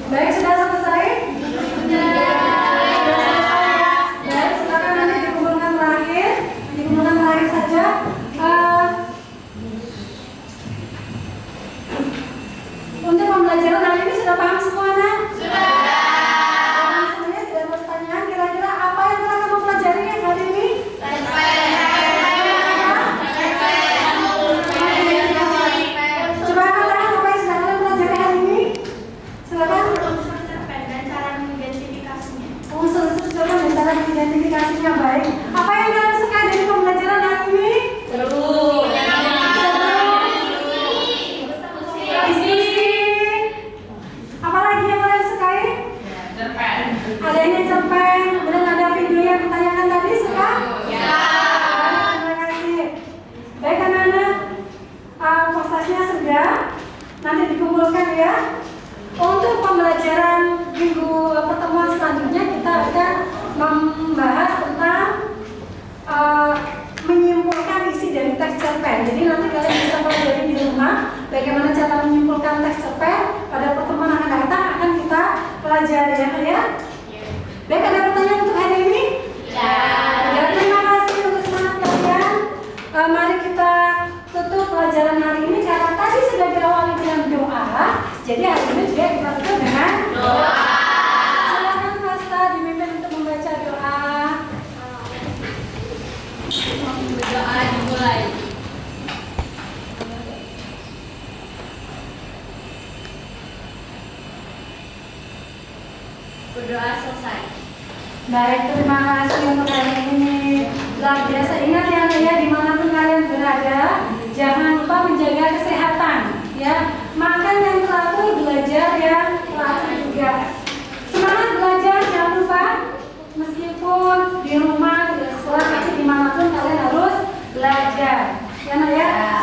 Baik, sudah selesai? Sudah selesai ya? Baik, silakan nanti dikumpulkan terakhir. Dikumpulkan terakhir saja. Untuk pembelajaran hari ini sudah paham semuanya? Sudah. Paham semuanya, tidak ada pertanyaan. Kira-kira apa yang telah kamu pelajari hari ini? Coba angkat tangan apa yang sudah kalian pelajari hari ini? Silakan. Unsur coba dan cara mengidentifikasinya baik. Apa yang kalian suka dari pembelajaran hari ini? Diskusi. Apa lagi yang kalian sukai? Adanya cerpen, kemudian ada video yang ditanyakan tadi, suka? Terima kasih. Baik anak-anak, postasnya sudah, nanti dikumpulkan ya. Untuk pembelajaran minggu pertemuan selanjutnya kita akan membahas tentang menyimpulkan isi dari teks cerpen. Jadi nanti kalian bisa pelajari di rumah bagaimana cara menyimpulkan teks cerpen. Pada pertemuan akan datang akan kita pelajari ya. Baik, ada pertanyaan untuk hari ini? Ya, terima kasih untuk semangat kalian. Mari kita tutup pelajaran hari ini karena tadi sudah diawali dengan doa. Jadi hari ini juga kita tutup dengan doa. Silakan Fasta dipimpin untuk membaca doa.
Doa dimulai. Berdoa selesai.
Baik, terima kasih untuk hari ini. Luar biasa, ingat ya dimanapun kalian berada, jangan lupa menjaga kesehatan ya. Makan yang teratur, belajar yang teratur juga. Semangat belajar, jangan lupa. Meskipun di rumah, di sekolah, tapi dimanapun kalian harus belajar ya.